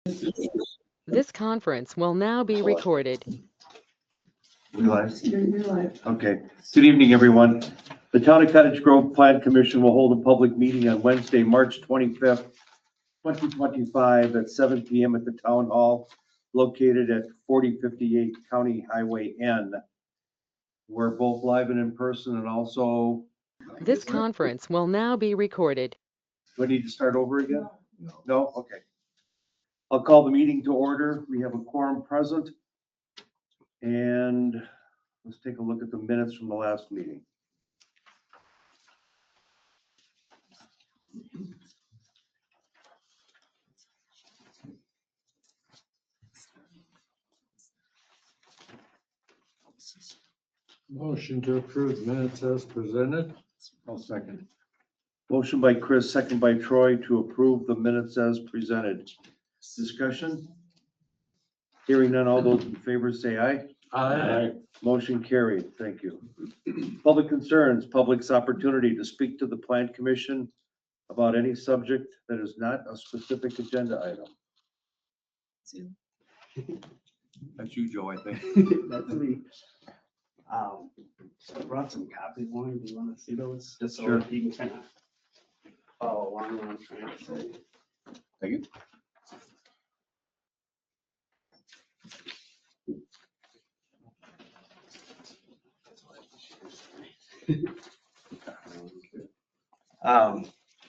This conference will now be recorded. You live? You're live. Okay. Good evening, everyone. The Town of Cottage Grove Plan Commission will hold a public meeting on Wednesday, March 25th, 2025 at 7 p.m. at the Town Hall located at 4058 County Highway N. We're both live and in person and also. This conference will now be recorded. Do I need to start over again? No? Okay. I'll call the meeting to order. We have a quorum present. And let's take a look at the minutes from the last meeting. Motion to approve minutes as presented. I'll second. Motion by Chris, second by Troy to approve the minutes as presented. Discussion? Hearing none, all those in favor say aye. Aye. Motion carried. Thank you. Public concerns, public's opportunity to speak to the Plan Commission about any subject that is not a specific agenda item. That's you, Joe, I think. That's me. So I brought some copies. Warren, do you want to see those? Just so Sure. you can kind of follow along what I'm trying to say. Thank you.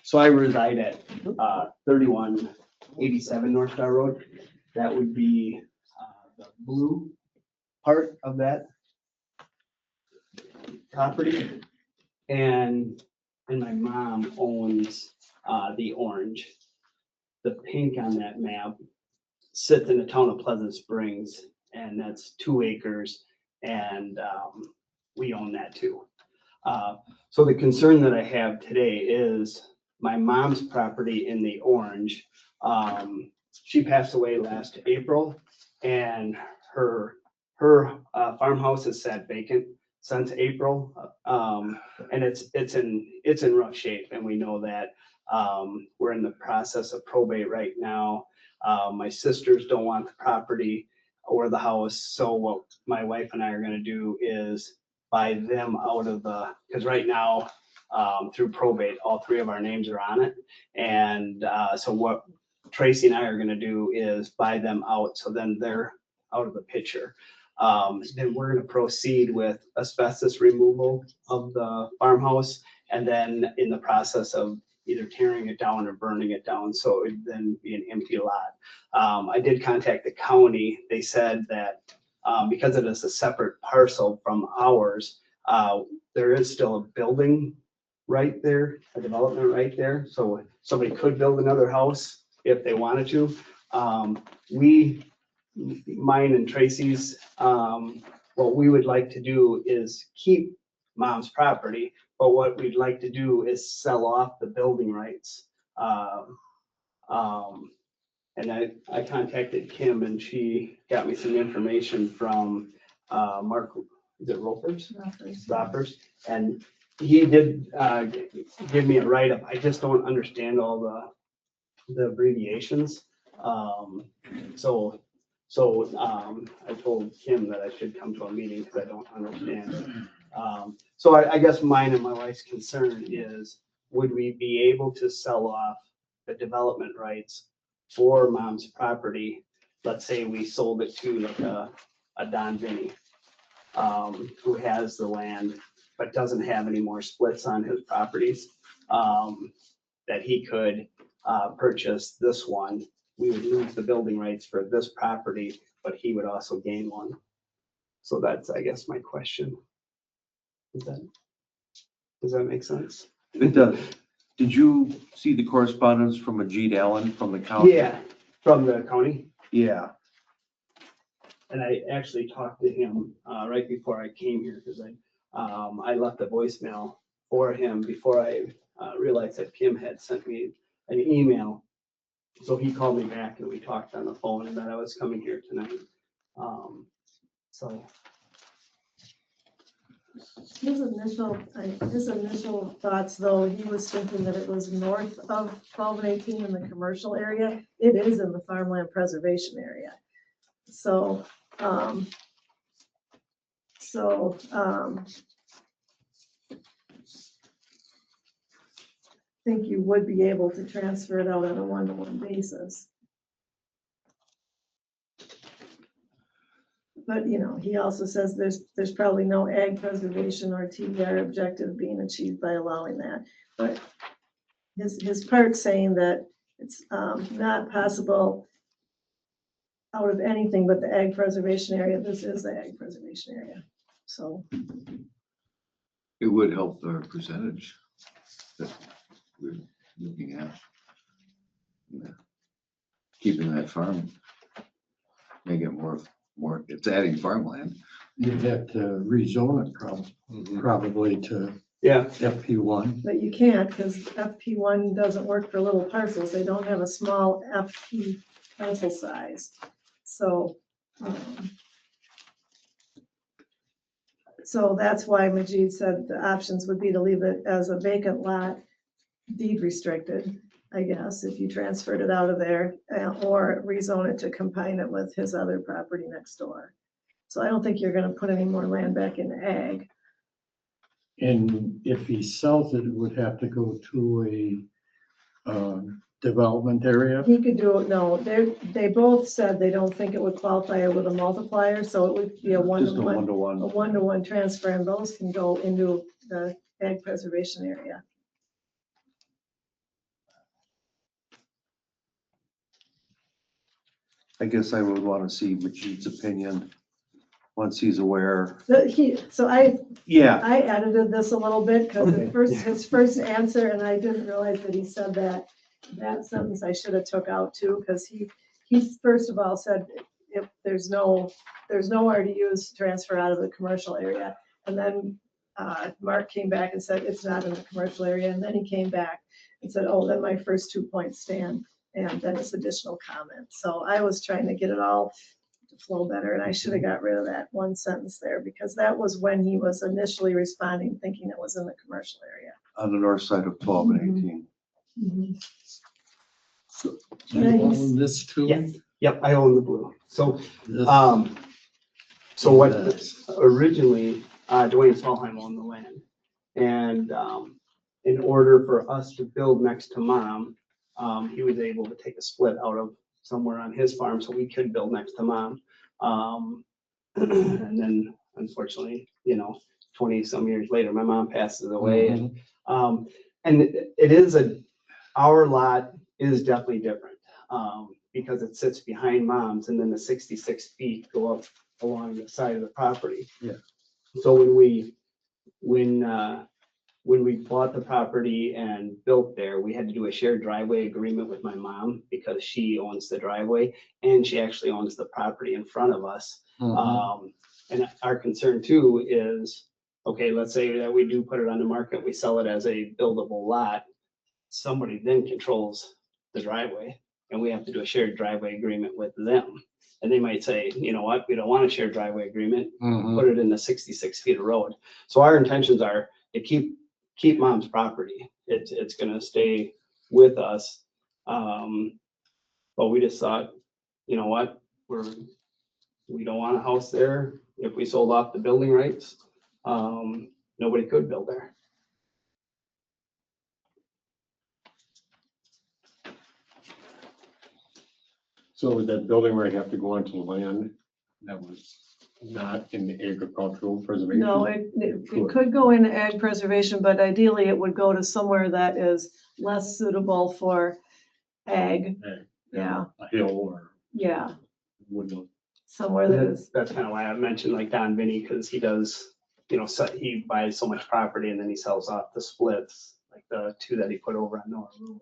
So I reside at 3187 North Star Road. That would be the blue part of that property. And my mom owns the orange. The pink on that map sits in the town of Pleasant Springs, and that's 2 acres, and we own that too. So the concern that I have today is my mom's property in the orange. She passed away last April, and her farmhouse has sat vacant since April, and it's in rough shape, and we know that. We're in the process of probate right now. My sisters don't want the property or the house, so what my wife and I are going to do is buy them out of because right now, through probate, all 3 of our names are on it. And so what Tracy and I are going to do is buy them out, so then they're out of the picture. Then we're going to proceed with asbestos removal of the farmhouse, and then in the process of either tearing it down or burning it down, so it would then be an empty lot. I did contact the county. They said that because it is a separate parcel from ours, there is still a building right there, a development right there. So somebody could build another house if they wanted to. Mine and Tracy's, what we would like to do is keep mom's property, but what we'd like to do is sell off the building rights. And I contacted Kim, and she got me some information from Mark, is it Ropers? Ropers. And he did give me a write-up. I just don't understand all the abbreviations. I told Kim that I should come to a meeting because I don't understand. So I guess mine and my wife's concern is, would we be able to sell off the development rights for mom's property? Let's say we sold it to like a Don Vinny, who has the land but doesn't have any more splits on his properties, that he could purchase this one. We would lose the building rights for this property, but he would also gain one. So that's, I guess, my question. Does that make sense? It does. Did you see the correspondence from Ajit Allen from the county? Yeah, from the county. Yeah. And I actually talked to him right before I came here, because I left a voicemail for him before I realized that Kim had sent me an email. So he called me back and we talked on the phone, and that I was coming here tonight. So His initial thoughts, though, he was thinking that it was north of 12 and 18 in the commercial area. It is in the farmland preservation area. So, I think you would be able to transfer it out on a one-to-one basis. But, he also says there's probably no ag preservation or TDR objective being achieved by allowing that. But his part saying that it's not possible out of anything but the ag preservation area. This is the ag preservation area. So, It would help our percentage that we're looking at. Yeah. Keeping that farm, make it more, it's adding farmland. You'd have to rezone it probably to Yeah, FP1. but you can't because FP1 doesn't work for little parcels. They don't have a small FP parcel size. So, so that's why Majid said the options would be to leave it as a vacant lot, deed restricted, I guess, if you transferred it out of there, or rezone it to combine it with his other property next door. So I don't think you're gonna put any more land back in ag. And if he sells it, it would have to go to a development area. He could do it, no, they both said they don't think it would qualify with a multiplier, so it would be a Just a one-to-one, one-to-one. a one-to-one transfer, and those can go into the ag preservation area. I guess I would want to see Majid's opinion once he's aware. So I Yeah, edited this a little bit, because Okay. his first answer, and I didn't realize that he said that sentence I should have took out too, because he first of all said, if there's nowhere to use transfer out of the commercial area. And then Mark came back and said, it's not in the commercial area. And then he came back and said, oh, then my first 2 points stand. And then it's additional comment. So I was trying to get it all to flow better, and I should have got rid of that one sentence there, because that was when he was initially responding, thinking it was in the commercial area. on the north side of 12 and 18. Do Yeah, you he's- own this too? yes, yep, I own the blue. So, This- so what Yes. originally, Dwayne Smallheim owned the land. And, in order for us to build next to Mom, he was able to take a split out of somewhere on his farm so we could build next to Mom. And then unfortunately, 20 some years later, my mom passes away. And it is our lot is definitely different, because it sits behind Mom's, and then the 66 feet go up along the side of the property. Yeah. So when we bought the property and built there, we had to do a shared driveway agreement with my mom, because she owns the driveway and she actually owns the property in front of us. And our concern too is, okay, let's say that we do put it on the market, we sell it as a buildable lot. Somebody then controls the driveway, and we have to do a shared driveway agreement with them. And they might say, you know what, we don't want a shared driveway agreement, put it in the 66 feet of road. So our intentions are to keep Mom's property. It's gonna stay with us. But we just thought, you know what, we don't want a house there. If we sold off the building rights, nobody could build there. So would that building right have to go onto land that was not in the agricultural preservation? No, it could go into ag preservation, but ideally it would go to somewhere that is less suitable for ag. Yeah, A hill or yeah, woodland. somewhere that is, That's kind of why I mentioned like Don Vinny, because he does, he buys so much property and then he sells off the splits, like the 2 that he put over on North Road.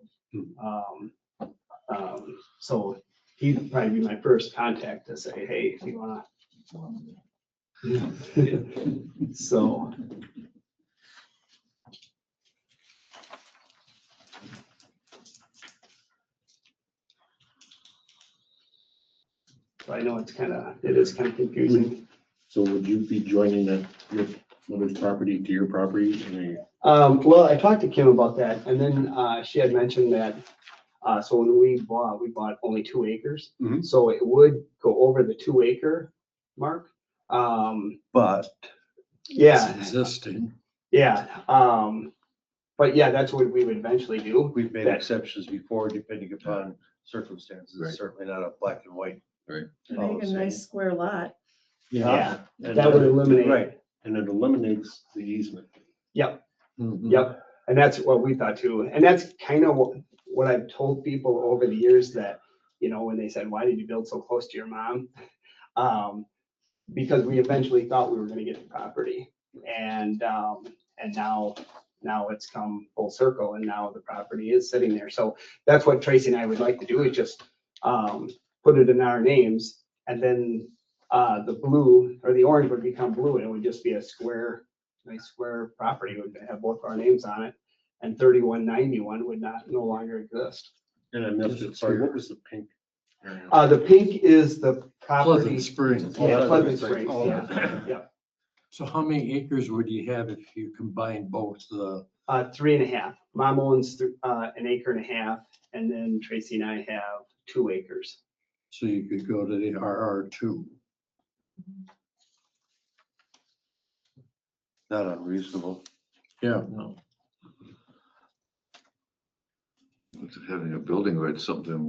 So he'd probably be my first contact to say, hey, if you wanna. So. So I know it is kind of confusing. So would you be joining that with mother's property to your property? Well, I talked to Kim about that, and then, she had mentioned that, so when we bought only 2 acres. Mhm. So it would go over the 2 acre mark. But Yeah, It's existing. yeah, but yeah, that's what we would eventually do. we've made That- exceptions before depending upon circumstances. Right. It's certainly not a black and white. Right. To make a nice square lot. Yeah, And that would eliminate. Right. And it eliminates the easement. Yep, Mhm. yep, and that's what we thought too, and that's kind of what I've told people over the years that, when they said, why did you build so close to your mom? Because we eventually thought we were gonna get the property, and now it's come full circle, and now the property is sitting there, so that's what Tracy and I would like to do, is just, put it in our names, and then, the blue or the orange would become blue, and it would just be a nice square property, would have both our names on it, and 3191 would no longer exist. And I missed it, sorry, what was the pink area? The pink is the property. Pleasant Springs. Yeah, Pleasant Springs. Springs, Oh, yeah, yeah. So how many acres would you have if you combine both the, 3.5. Mom owns 1.5 acres, and then Tracy and I have 2 acres. so you could go to the RR2? Not unreasonable. Yeah, no. Having a building right, something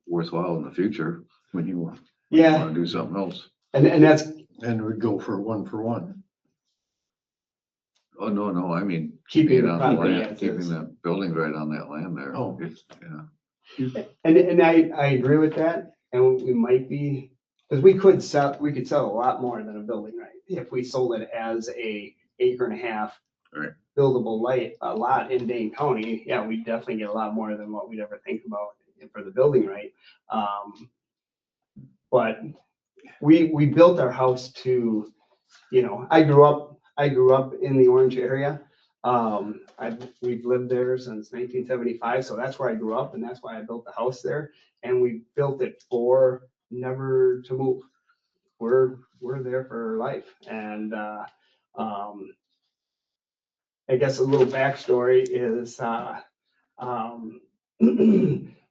worthwhile in the future when you want Yeah, to do something else. and that's, And it would go for 1-for-1. Oh, no, I mean, Keeping keeping it the on the property land, as keeping is. that building right on that land there. Oh. Yeah. and I agree with that, and we might be, because we could sell a lot more than a building right if we sold it as a 1.5 acres. Right. Buildable lot in Dane County. Yeah, we'd definitely get a lot more than what we'd ever think about for the building right. But we built our house to, I grew up in the Orange area. We've lived there since 1975, so that's where I grew up, and that's why I built the house there. And we built it for never to move. We're there for life, and I guess a little backstory is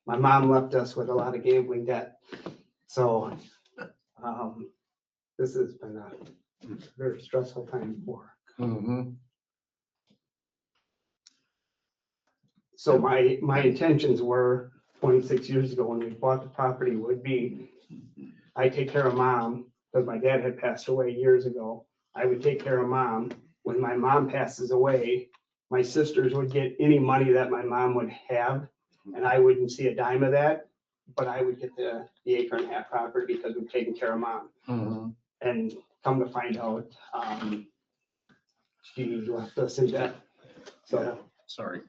my mom left us with a lot of gambling debt, so this has been a very stressful time for. Mhm. So my intentions were 26 years ago when we bought the property would be, I take care of mom, because my dad had passed away years ago. I would take care of mom. When my mom passes away, my sisters would get any money that my mom would have, and I wouldn't see a dime of that, but I would get the 1.5 acre property because we've taken care of mom. Mhm. And come to find out, she left us in debt. So, Sorry.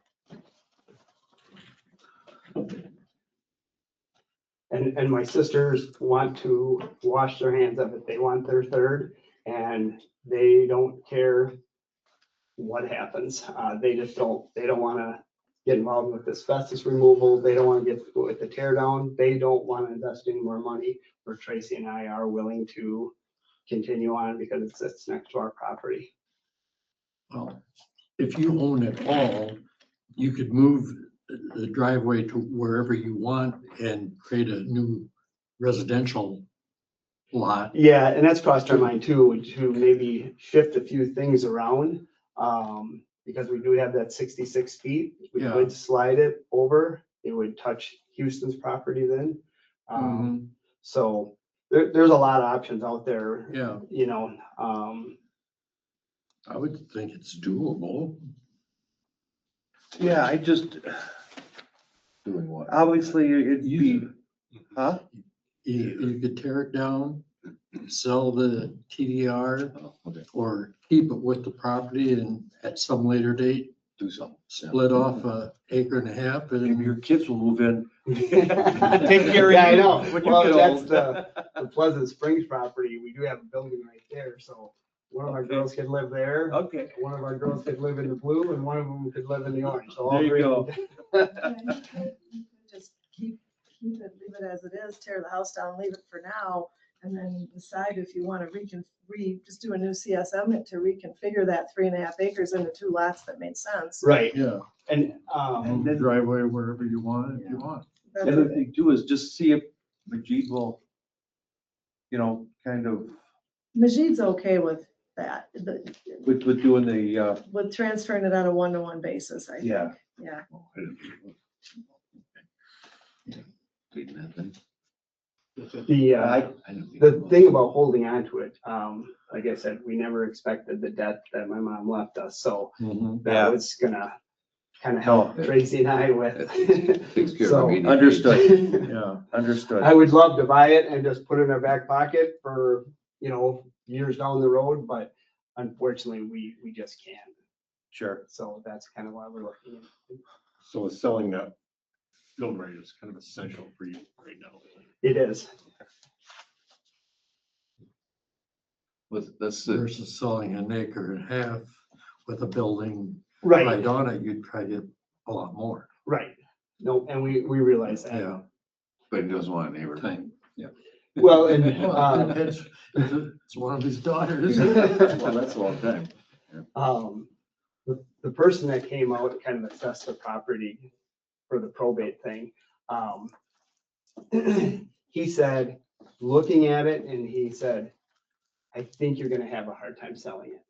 and my sisters want to wash their hands of it. They want their third, and they don't care what happens. They don't want to get involved with asbestos removal. They don't want to get with the tear down. They don't want to invest any more money, where Tracy and I are willing to continue on because it's next to our property. Well, if you own it all, you could move the driveway to wherever you want and create a new residential lot. Yeah, and that's crossed our mind too, to maybe shift a few things around. Because we do have that 66 feet, we Yeah. could slide it over. It would touch Houston's property then. Mhm. So there's a lot of options out there, Yeah, I would think it's doable. Yeah, I just, Doing what? obviously it'd be, You huh? you could tear it down, sell the TDR, Oh, okay. or keep it with the property and at some later date, Do something. split off 1.5 acres Maybe and your kids will move in. Take care of Yeah, I you know. when you Well, get that's old. the Pleasant Springs property. We do have a building right there, so one of our Okay. girls could live there. Okay. One of our girls could live in the blue, and one of them could live in the orange. So all There you three. go. Just keep it, leave it as it is, tear the house down, leave it for now, and then decide if you want to just do a new CSM to reconfigure that 3.5 acres into 2 lots that made sense. Right, Yeah, and, move the driveway wherever you want, if you want. That's The other it. thing too is just see if Majid will, kind of, Majid's okay with that, with doing the, with transferring it on a 1-to-1 basis, I think. yeah. Yeah. Reading that thing. the thing about holding on to it, like I said, we never expected the debt that my mom left us, so Yeah. that was gonna kind of help No. Tracy and I with. Takes care of So- immediate Understood, Yeah, understood. I would love to buy it and just put it in our back pocket for, years down the road, but unfortunately, we just can't. Sure. So that's kind of why we're looking. So selling that building right is kind of essential for you right now. It is. That's the, versus selling 1.5 acres with a building Right, right on it, you'd try to get a lot more. right. No, and we realize that. Yeah. but he doesn't want a neighbor. Well, and, It's one of his daughters. Well, that's a long time. the person that came out and kind of assessed the property for the probate thing, he said, looking at it, and he said, I think you're gonna have a hard time selling it.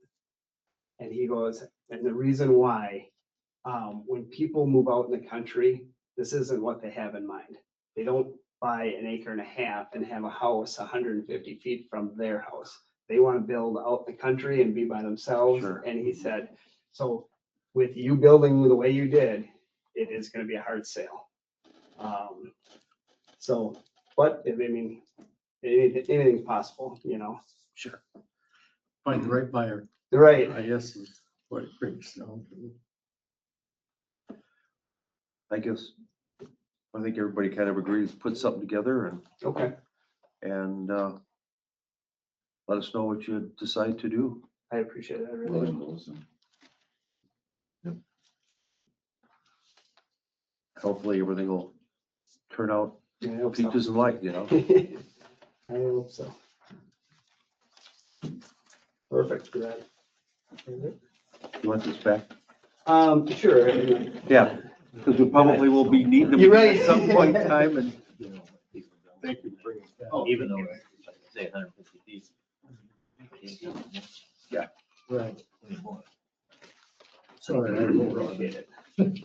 And he goes, and the reason why, when people move out in the country, this isn't what they have in mind. They don't buy 1.5 acres and have a house 150 feet from their house. They want to build out the country and be by themselves. Sure. And he said, so with you building the way you did, it is gonna be a hard sale. So, but, anything's possible, Sure. Find the right buyer, Right. I guess is what it breaks down to. I guess, I think everybody kind of agrees, put something together Okay, and let us know what you decide to do. I appreciate that, really. William Wilson. Hopefully everything will turn out I hope so. peaches and light, I hope so. Perfect for that. You want this back? Sure. Yeah, because we probably will be needing them You're right. at some point in time and Thank you for bringing that. Oh, even though it's say 150 feet. Right. Sorry, I wrote wrong. Appreciate it.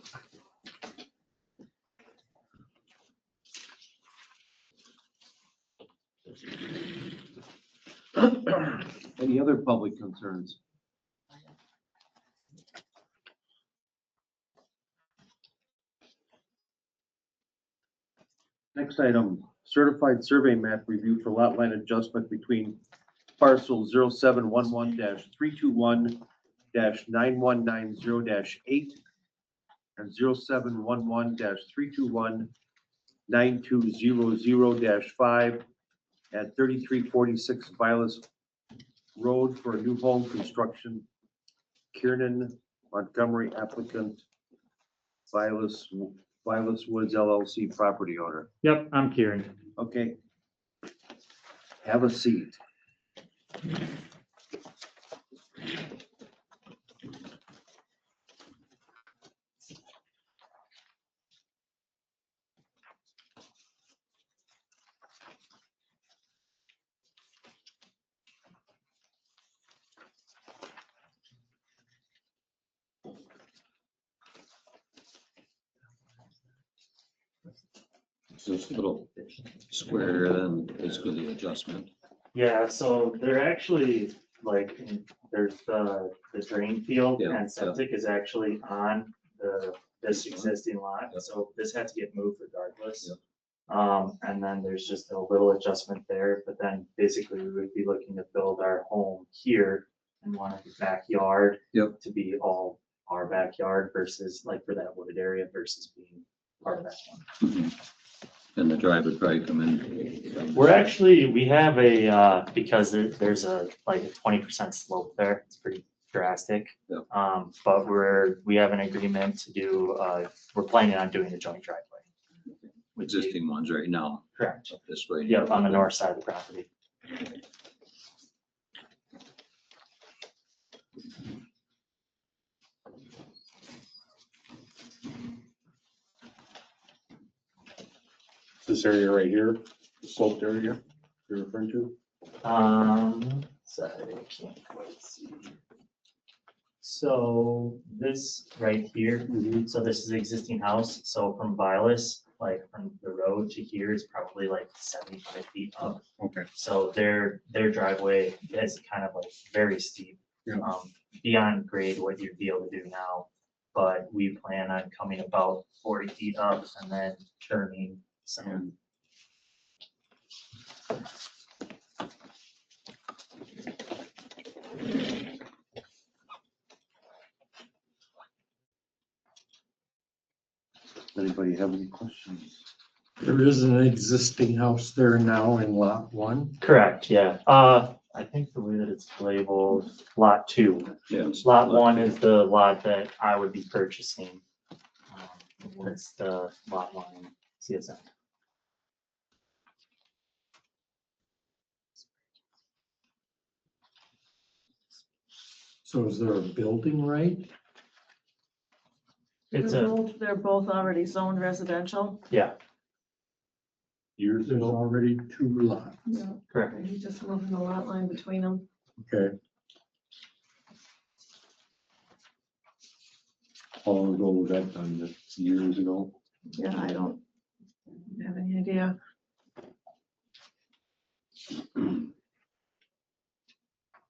any other public concerns? Next item, certified survey map review for lot line adjustment between parcel 0711-321-9190-8 and 0711-321-9200-5 at 3346 Vilas Road for a new home construction. Kiernan Montgomery applicant, Vilas Woods LLC property owner. Yep, I'm Kieran. Okay. Have a seat. So it's a little square than basically the adjustment. Yeah, so they're actually like, there's the drain field Yeah, and septic is actually on this existing lot, Yeah. so this had to get moved regardless. Yeah. And then there's just a little adjustment there, but then basically we would be looking to build our home here and want the backyard Yep. to be all our backyard versus like for that wooded area versus being part of that one. And the drive would probably come in. We have because there's a like a 20% slope there. It's pretty drastic. Yep. But we have an agreement to do, we're planning on doing a joint driveway. Which is Existing ones right now. correct. Up this way. Yep, on the north side of the property. This area right here, the sloped area you're referring to? Sorry, I can't quite see. So this right here, so this is the existing house, so from Vilas, like from the road to here is probably like 75 feet up. Okay. So their driveway is kind of like very steep, Yeah. beyond grade what you'd be able to do now. But we plan on coming about 40 feet up and then turning some. Anybody have any questions? There is an existing house there now in lot 1. Correct, yeah. I think the way that it's labeled, lot 2. Yes. Lot 1 is the lot that I would be purchasing. What's the lot line, CSM? So is there a building right? It's They're both already zoned residential. yeah, Years There's ago? already 2 lots. Yeah. correct. He's just moving the lot line between them. Okay. How long ago was that done? That's years ago? Yeah, I don't have any idea.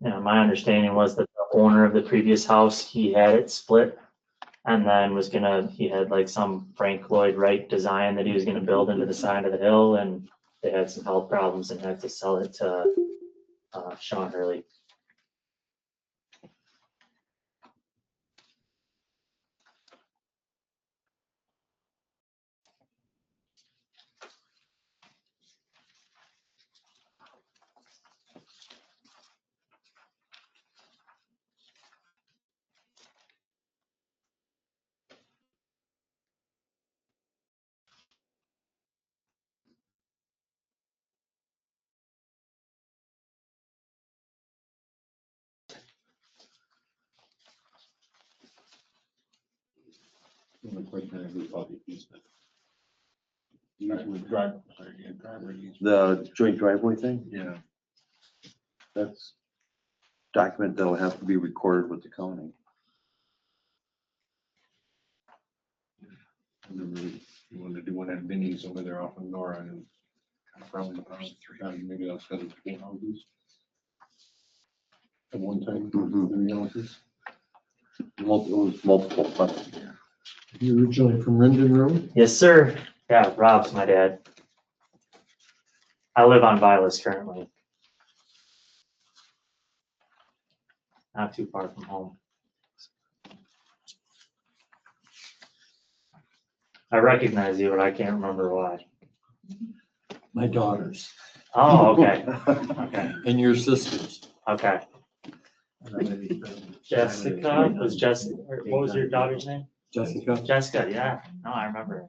Yeah, my understanding was that the owner of the previous house, he had it split. And then he had like some Frank Lloyd Wright design that he was gonna build into the side of the hill, and they had some health problems and had to sell it to Sean Hurley. The question I have is about the easement. Usually drive, sorry, yeah, driveway easement. The joint driveway thing, Yeah. that's document that'll have to be recorded with the county. And then you wanted to do one at Vinnie's over there off of Nora and kind of roundabout. Maybe that's because it's 3 houses. At one time, Mhm. 3 houses. It was multiple, but You originally from Rendon Road? Yes, sir. Yeah, Rob's my dad. I live on Vilas currently. Not too far from home. I recognize you, but I can't remember why. My daughters. Oh, okay, okay, And your sisters. okay. Jessica, what was your daughter's name? Jessica? Jessica, yeah. No, I remember.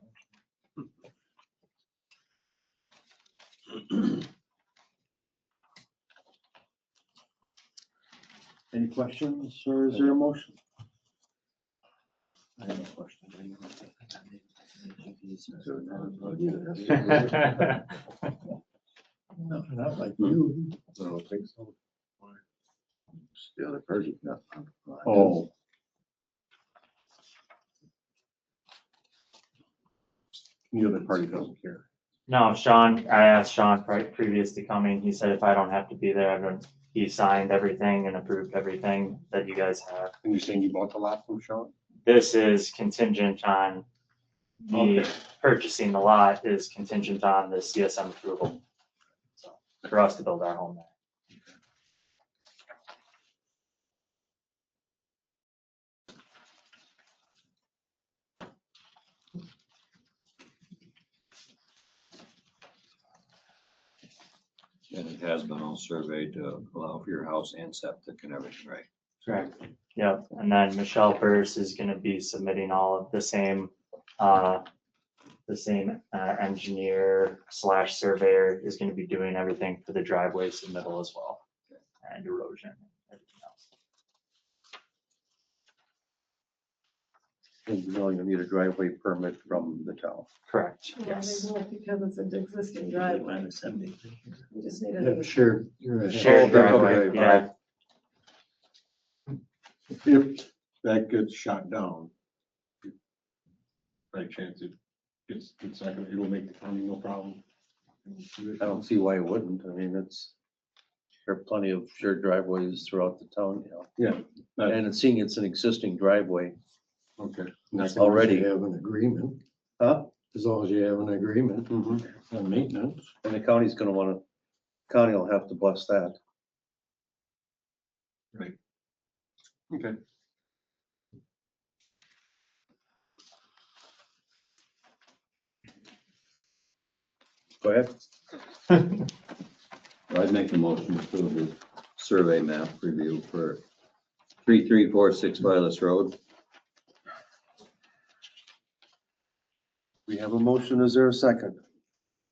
any questions or is there a motion? I have a question. No, not like you. I don't think so. The other party, no. Oh. The other party doesn't care. No, Sean, I asked Sean previous to coming, he said if I don't have to be there, he signed everything and approved everything that you guys have. And you're saying you bought the lot from Sean? This is contingent on me purchasing the lot is contingent on the CSM approval. So, for us to build our home there. And it has been all surveyed to allow for your house and septic and everything, right? Correct. Yep, and then Michelle Burse is gonna be submitting all of the the same engineer slash surveyor is gonna be doing everything for the driveway submittal as well. And erosion, and everything else. And you know you'll need a driveway permit from the town. Correct, Yeah, yes. they won't because it's an existing driveway. You just need Yeah, a. sure. You're a- Shared okay, driveway, okay, yeah, If that gets shot down, by chance it's not gonna, it'll make the county no problem. I don't see why it wouldn't. I mean, there are plenty of shared driveways throughout the town, you know. Yeah. And seeing it's an existing driveway, Okay. As long as Already. you have an agreement, huh? as long as you have an agreement Mm-hmm. on maintenance. And the county's gonna wanna, county will have to bless that. Okay. Go ahead. I'd make a motion to approve the survey map review for 3346 Violet Road. We have a motion. Is there a second?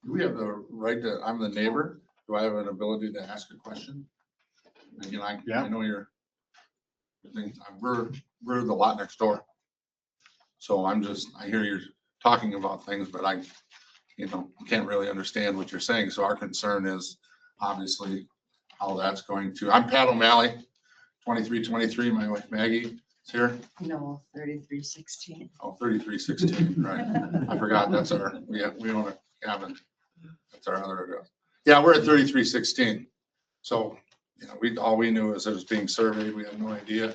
Do we have the right to, I'm the neighbor, do I have an ability to ask a question? You know, I know you're, we're the lot next door. So I hear you're talking about things, but I can't really understand what you're saying. So our concern is obviously how that's going to, I'm Pat O'Malley, 2323, my wife Maggie is here. No, 3316. Oh, 3316, right. I forgot, that's we own a cabin. That's our other address. Yeah, we're at 3316. So, all we knew is it was being surveyed. We had no idea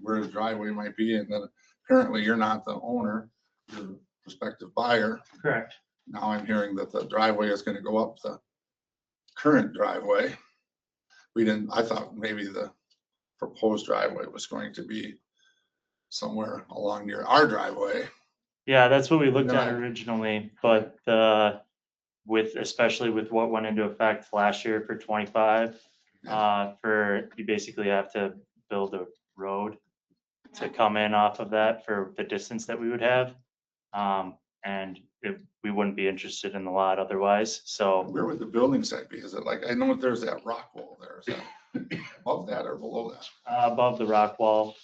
where the driveway might be. And then apparently you're not the owner, you're the prospective buyer. correct. Now I'm hearing that the driveway is going to go up the current driveway. I thought maybe the proposed driveway was going to be somewhere along near our driveway. Yeah, that's what we looked Then at originally, but especially with what went into effect last year for 25, you basically have to build a road to come in off of that for the distance that we would have. And we wouldn't be interested in the lot otherwise, so. Where would the building site be? Is it like, I know there's that rock wall there. Is that above that or below that? Above the rock wall,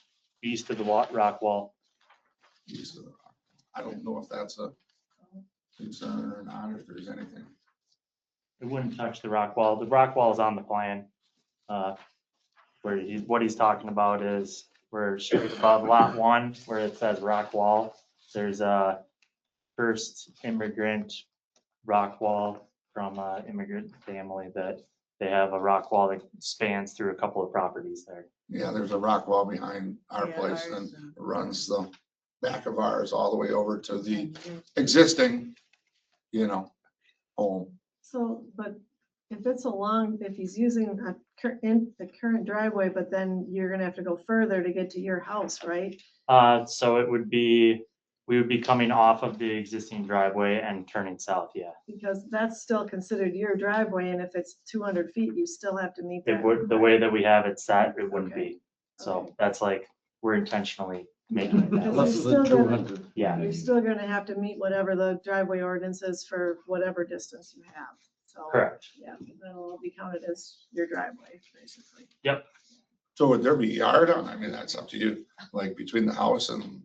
east of the rock wall. East of the rock. I don't know if that's a concern or not, if there's anything. It wouldn't touch the rock wall. The rock wall is on the plan. What he's talking about is we're straight above lot 1 where it says rock wall. There's a first immigrant rock wall from an immigrant family that they have a rock wall that spans through a couple of properties there. Yeah, there's a rock wall behind our Yeah, place ours, and runs the back of ours all the way over to the existing, home. So, but if he's using the current driveway, but then you're gonna have to go further to get to your house, right? So we would be coming off of the existing driveway and turning south, yeah. Because that's still considered your driveway, and if it's 200 feet, you still have to meet It that. would, the way that we have it set, it wouldn't Okay. be. So Okay. that's like, we're intentionally making it that way. Less You're than still gonna- 200. Yeah, You're still gonna have to meet whatever the driveway ordinance is for whatever distance you have, so. correct. Yeah, that'll be counted as your driveway, basically. So would there be yard on? I mean, that's up to you, like between the house and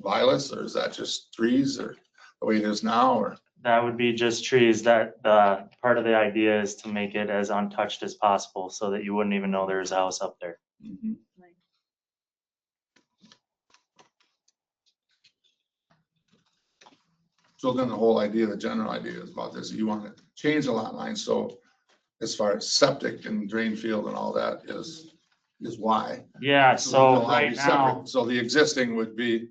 Violet's, or is that just trees or the way it is now, or? That would be just trees. That part of the idea is to make it as untouched as possible so that you wouldn't even know there's a house up there. Mhm. So then the whole idea, the general idea is about this, you want to change the lot line, so as far as septic and drain field and all that is why. Yeah, So so they'll all right be now, separate. So the existing would be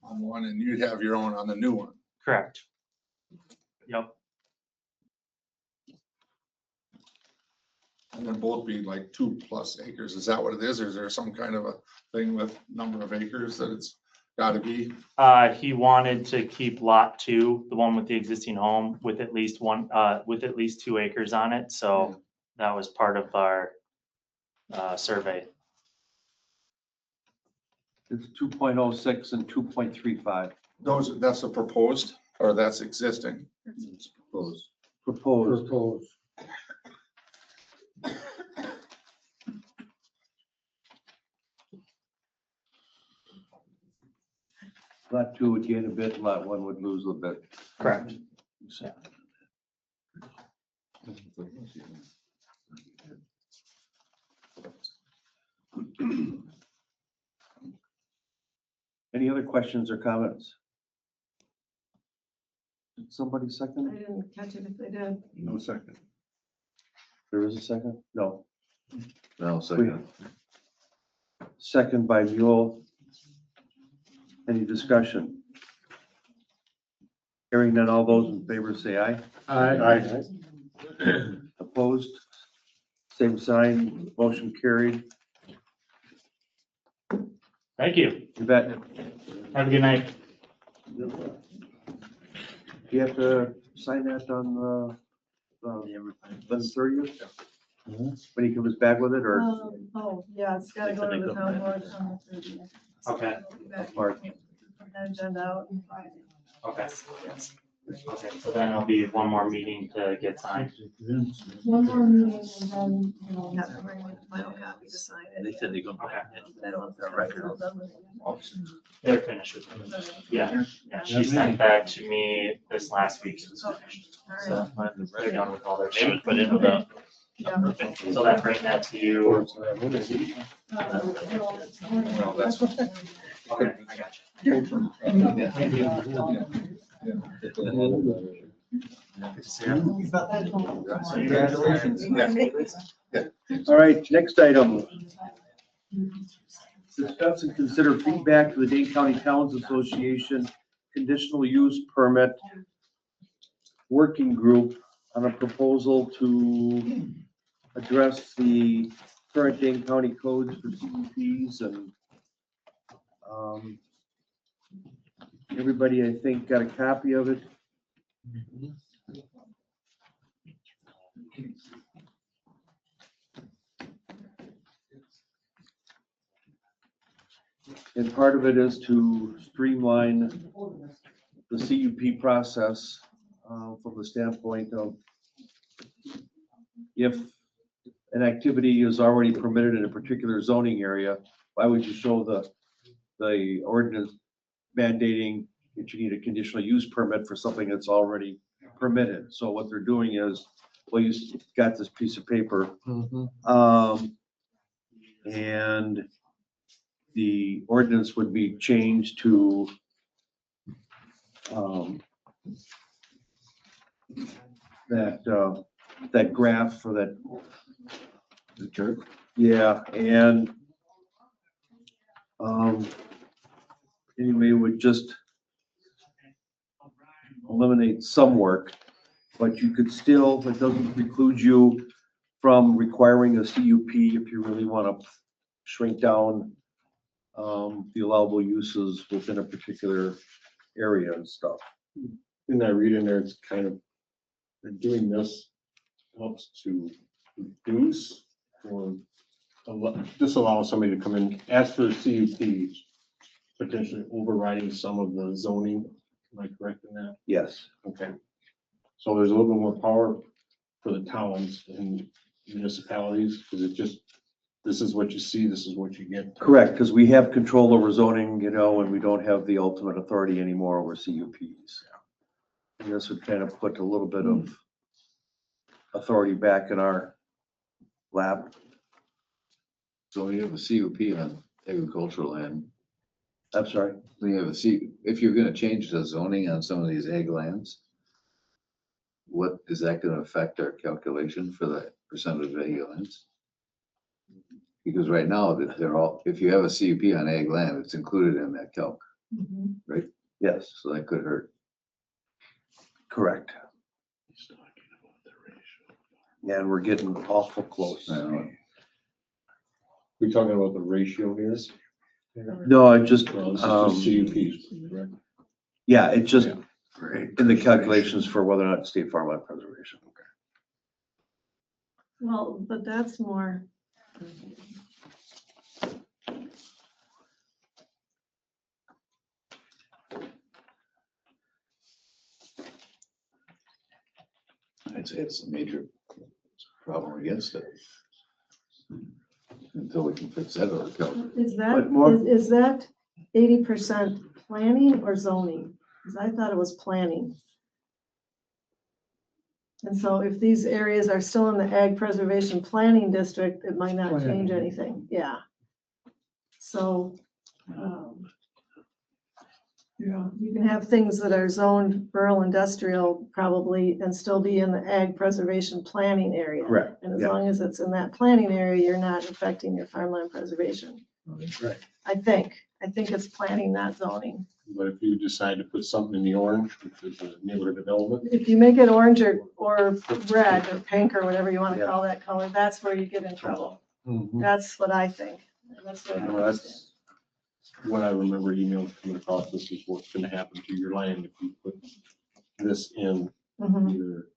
on one and you'd have your own on the new one. correct. Yep, And then both be like 2+ acres. Is that what it is? Or is there some kind of a thing with number of acres that it's gotta be? he wanted to keep lot 2, the one with the existing home, with at least 2 acres on it. So that was part of our survey. It's 2.06 and 2.35. That's the proposed. Or that's existing? It's proposed. Proposed. Proposed. Lot two would gain a bit, lot one would lose a bit. Correct. Any other questions or comments? Did somebody I second? didn't catch it if they did. No second. There is a second? No. No, second. Second by Mule. Any discussion? Hearing none, all those in favor say aye. Aye. Opposed? Same sign, motion carried. Thank you. You bet. Have a good night. Do you have to sign that on the 30th? When he comes back with it, or? Oh, yeah, it's gotta go to the town board on the 30th. Okay. Mark. Put that agenda out and Friday. Okay. Okay, so then it'll be one more meeting to get signed. One more meeting and then, you have to bring the final copy to sign it. They said they're gonna. Okay. I don't have to all done with it. They're finished with it. Yeah, yeah, she sent that to me this last week, so it's finished. All right. So they're done with all their shit. Put in Okay. Yeah. So that bring that to you. No, that's. Okay, I got you. Thank you. All right, next item. Discuss and consider feedback to the Dane County Towns Association conditional use permit working group on a proposal to address the current Dane County codes for CUPs and everybody, I think, got a copy of it. And part of it is to streamline the CUP process from the standpoint of if an activity is already permitted in a particular zoning area, why would you show the ordinance mandating that you need a conditional use permit for something that's already permitted? So what they're doing is, well, you got this piece of paper, and the ordinance would be changed to that graph for that. The church? Yeah, and anyway, would just eliminate some work, but you could still, it doesn't preclude you from requiring a CUP if you really want to shrink down the allowable uses within a particular area and stuff. In that read in there, it's kind of, they're doing this helps to reduce or disallow somebody to come in, ask for a CUP, potentially overriding some of the zoning. Am I correct in that? Yes. Okay. So there's a little bit more power for the towns and municipalities, because it just, this is what you see, this is what you get. Correct, because we have control over zoning, and we don't have the ultimate authority anymore over CUPs. And this would kind of put a little bit of authority back in our lap. So when you have a CUP on agricultural land, I'm sorry. when you have a if you're gonna change the zoning on some of these ag lands, what is that gonna affect our calculation for the percentage of ag lands? Because right now, that they're all, if you have a CUP on ag land, it's included in that calc, right? Yes, So that could hurt. correct. Yeah, and we're getting awful close. I know. We're talking about the ratio here. No, I just, Well, this is just CUPs, correct? yeah, it just, Yeah. in the calculations for whether or not state farmland preservation. Well, but that's more. can't say it's a major problem against it. Until we can fix that other calculation. Is But more- that, is that 80% planning or zoning? Because I thought it was planning. And so if these areas are still in the Ag Preservation Planning District, it might not change anything, yeah. So, Yeah. you can have things that are zoned rural industrial probably and still be in the Ag Preservation Planning area. Correct, And as yeah. long as it's in that planning area, you're not affecting your farmland preservation. Right. I think it's planning, not zoning. But if you decide to put something in the orange, which is a neighborhood development, If you make it orange or red or pink or whatever you want to Yeah. call that color, that's where you get in trouble. Mhm. That's what I think. That's what I well, understand. that's what I remember emails coming across. This is what's gonna happen to your land if you put this in Mhm. either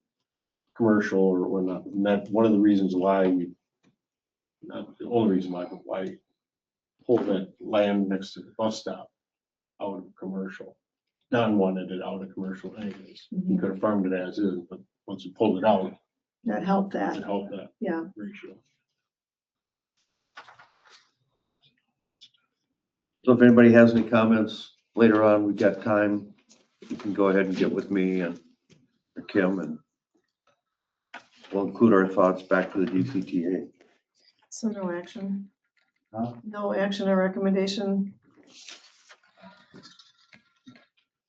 commercial or whatnot. And that's one of the reasons why we, not the only reason why, but why pull that land next to the bus stop out of commercial. Don wanted it out of commercial anyways. He Mhm. could have farmed it as is, but once you pulled it out, That helped it that, helped that yeah. ratio. So if anybody has any comments later on, we've got time. You can go ahead and get with me and or Kim, and we'll include our thoughts back to the DCTA. So no action? Huh? No action or recommendation?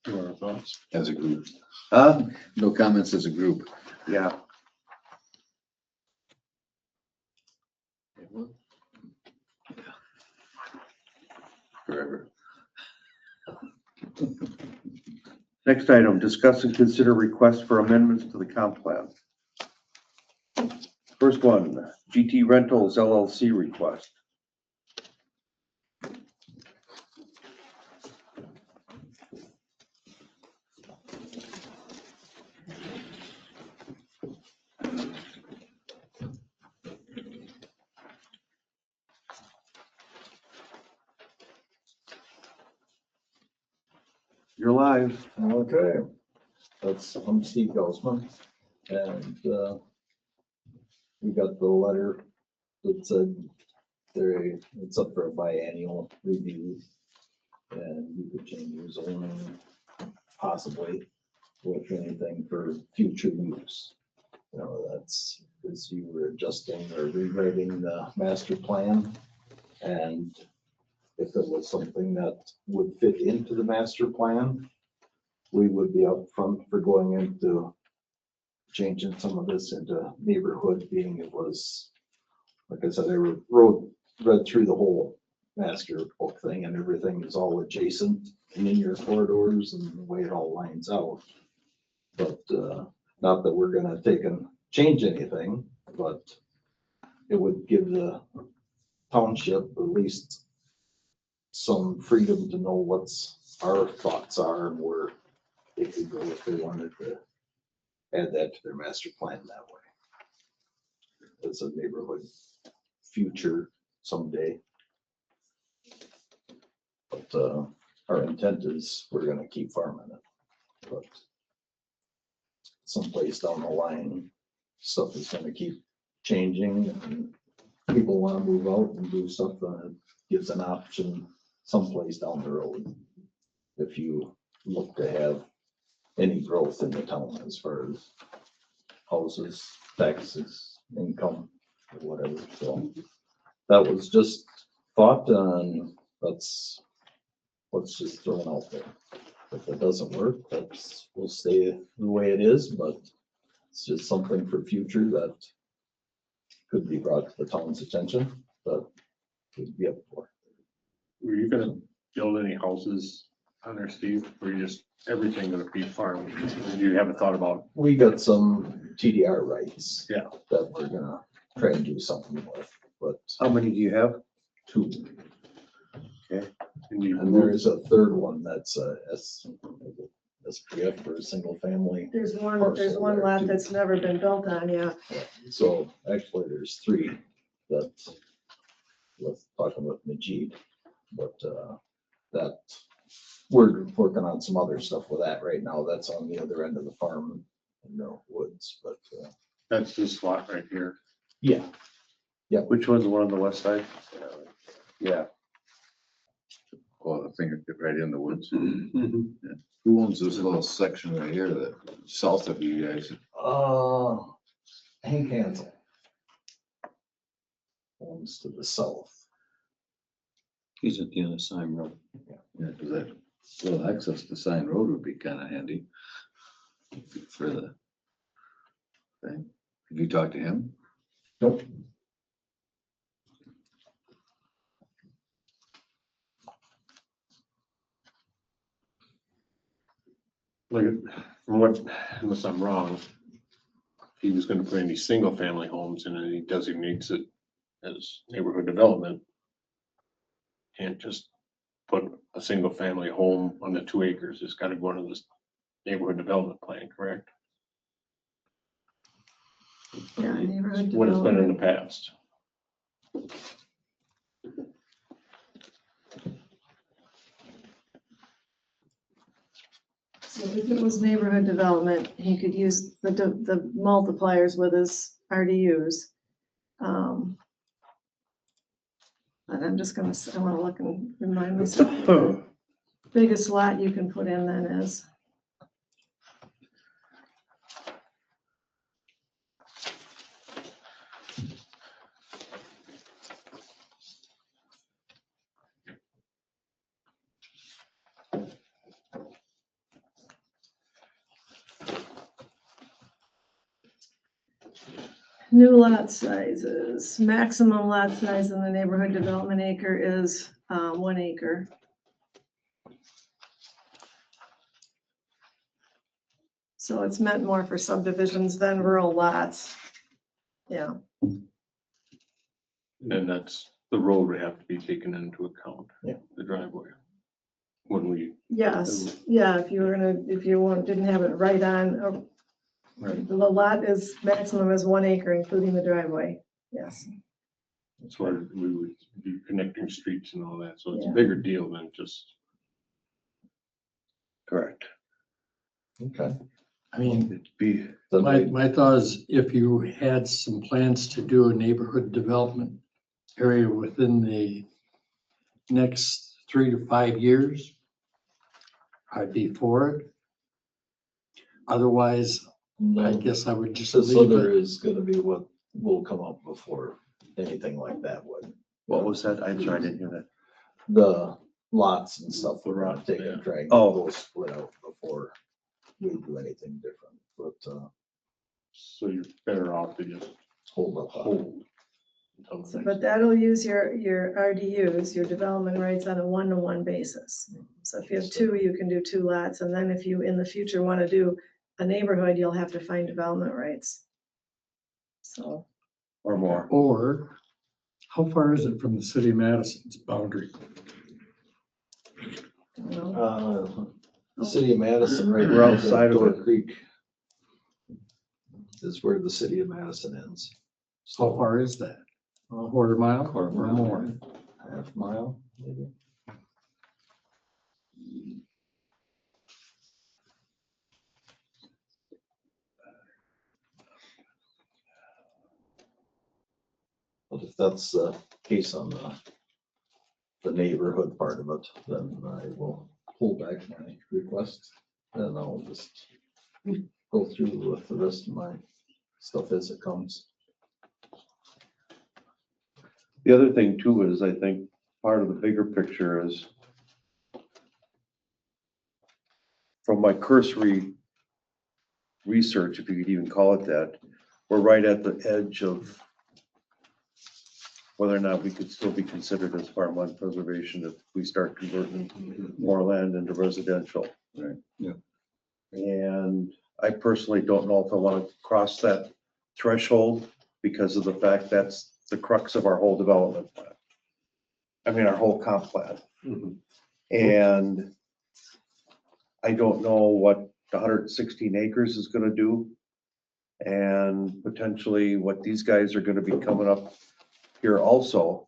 What are our thoughts? As a group. No comments as a group. Yeah, Forever. next item, discuss and consider requests for amendments to the comp plan. First one, GT Rentals LLC request. You're live. Okay, I'm Steve Gosman, and, we got the letter that said it's up for a biannual review. And you could change your zoning possibly with anything for future use. You know, that's, as you were adjusting or rewriting the master plan. And if it was something that would fit into the master plan, we would be up front for going into changing some of this into neighborhood, being it was, like I said, I read through the whole master book thing, and everything is all adjacent and in your corridors and the way it all lines out. But not that we're gonna take and change anything, but it would give the township at least some freedom to know what's our thoughts are and where they could go if they wanted to add that to their master plan that way. As a neighborhood future someday. But our intent is we're gonna keep farming it. But someplace down the line, stuff is gonna keep changing and people wanna move out and do stuff that gives an option someplace down the road. If you look to have any growth in the town as far as houses, taxes, income, or whatever, so. That was just thought, and that's what's just thrown out there. If it doesn't work, we'll stay the way it is, but it's just something for future that could be brought to the town's attention, but we'd be up for. Were you gonna build any houses on there, Steve, or you just, everything gonna be farm? You haven't thought about? We got some TDR rights. Yeah. That we're gonna try and do something with, but How many do you have? 2. And you And there is a third one that's SPF for a single family. There's one lot that's never been built on, yeah. So actually, there's 3 that, let's talk about Majid, but that, we're working on some other stuff with that right now. That's on the other end of the farm no woods, but, That's this lot right here. yeah. Which one's the one on the west side? Yeah. Oh, the finger right in the woods. Mhm. Who owns this little section right here that south of you guys? Hank Hansel. Owns to the south. He's at the other side road. Yeah, cause that little access to Sign Road would be kinda handy. For the thing. Have you talked to him? Nope. Like, from what, unless I'm wrong, he was gonna put in these single family homes and then he designates it as neighborhood development. Can't just put a single family home on the 2 acres. It's gotta go into this neighborhood development plan, correct? Yeah, neighborhood What it's been in development. the past. So if it was neighborhood development, he could use the multipliers with his RDUs. And I'm just gonna, I wanna look and remind myself. what the biggest lot you can put in then is. New lot sizes, maximum lot size in the neighborhood development acre is 1 acre. So it's meant more for subdivisions than rural lots. Yeah, And then that's, the road would have to be taken into account. Yeah. The driveway. When we, yes, yeah, if you were gonna, if you didn't have it right on, the lot is, maximum is 1 acre, including the driveway, yes. that's where we would be connecting streets and all that, so it's a Yeah. bigger deal than just. Correct. Okay. I mean, It'd be, Then my, we- my thought is if you had some plans to do a neighborhood development area within the next 3 to 5 years, I'd be for it. Otherwise, I guess I would just So leave there it. is gonna be what will come up before anything like that would. what was that? I'm sorry, I didn't hear that. The lots and stuff, we're gonna take Yeah. and try and get Oh. those split out before we do anything different, but, So you're better off to just hold up. on it. hold. until the So, next- but that'll use your RDUs, your development rights on a 1-to-1 basis. So if you have 2, you can do 2 lots, and then if you in the future want to do a neighborhood, you'll have to find development rights. So, Or more. Or how far is it from the city of Madison's boundary? you know, The city of Madison, right We're around outside of Door it. Creek is where the city of Madison ends. How far is that? A quarter mile or Quarter mile. more? Half mile, maybe. But if that's the case on the neighborhood part of it, then I will pull back my request. And I'll just go through with the rest of my stuff as it comes. The other thing too is, I think, part of the bigger picture is from my cursory research, if you could even call it that, we're right at the edge of whether or not we could still be considered as farmland preservation if we start converting more land into residential. Right, yeah. And I personally don't know if I want to cross that threshold because of the fact that's the crux of our whole development plan. I mean, our whole comp plan. Mhm. And I don't know what the 116 acres is gonna do. And potentially what these guys are gonna be coming up here also.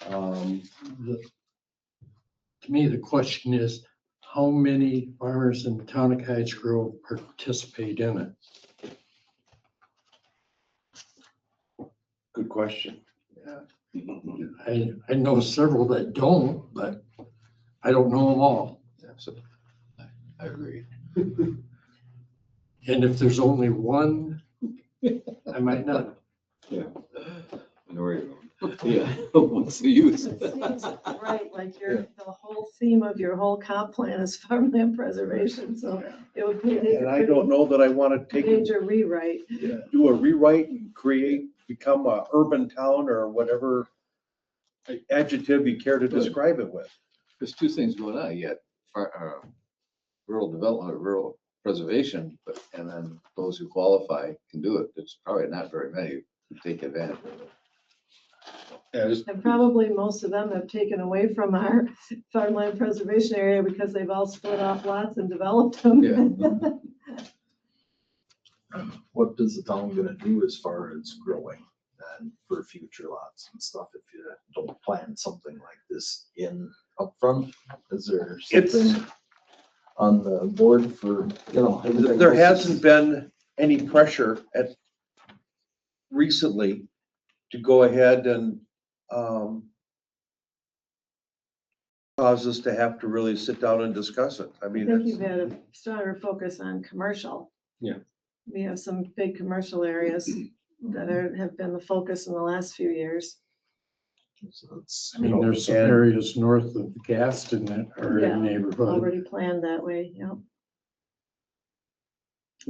To me, the question is, how many farmers in the town of Cottage Grove participate in it? Good question. I know several that don't, but I don't know them all. Yeah, so I agree. And if there's only one, I might not. I know where you're going. Yeah, what's the use? It seems right, like the whole theme of your whole comp plan is farmland preservation, so it would be And I don't know that I want to a take, major rewrite. do a rewrite and become a urban town or whatever adjective you care to describe it with. There's two things going on yet, rural development, rural preservation, and then those who qualify can do it. There's probably not very many who take advantage of it. Yeah, just, And probably most of them have taken away from our farmland preservation area because they've all split off lots and developed them. What is the town gonna do as far as growing and for future lots and stuff if you don't plan something like this in upfront? Is there something on the board for, you know? everything There else hasn't is- been any pressure recently to go ahead and cause us to have to really sit down and discuss it. I I mean, think you've it's, had a stronger focus on commercial. Yeah. We have some big commercial areas that have been the focus in the last few years. So it's, I mean, there's some areas north of Gaston that are Yeah, in neighborhood. Already planned that way, yeah.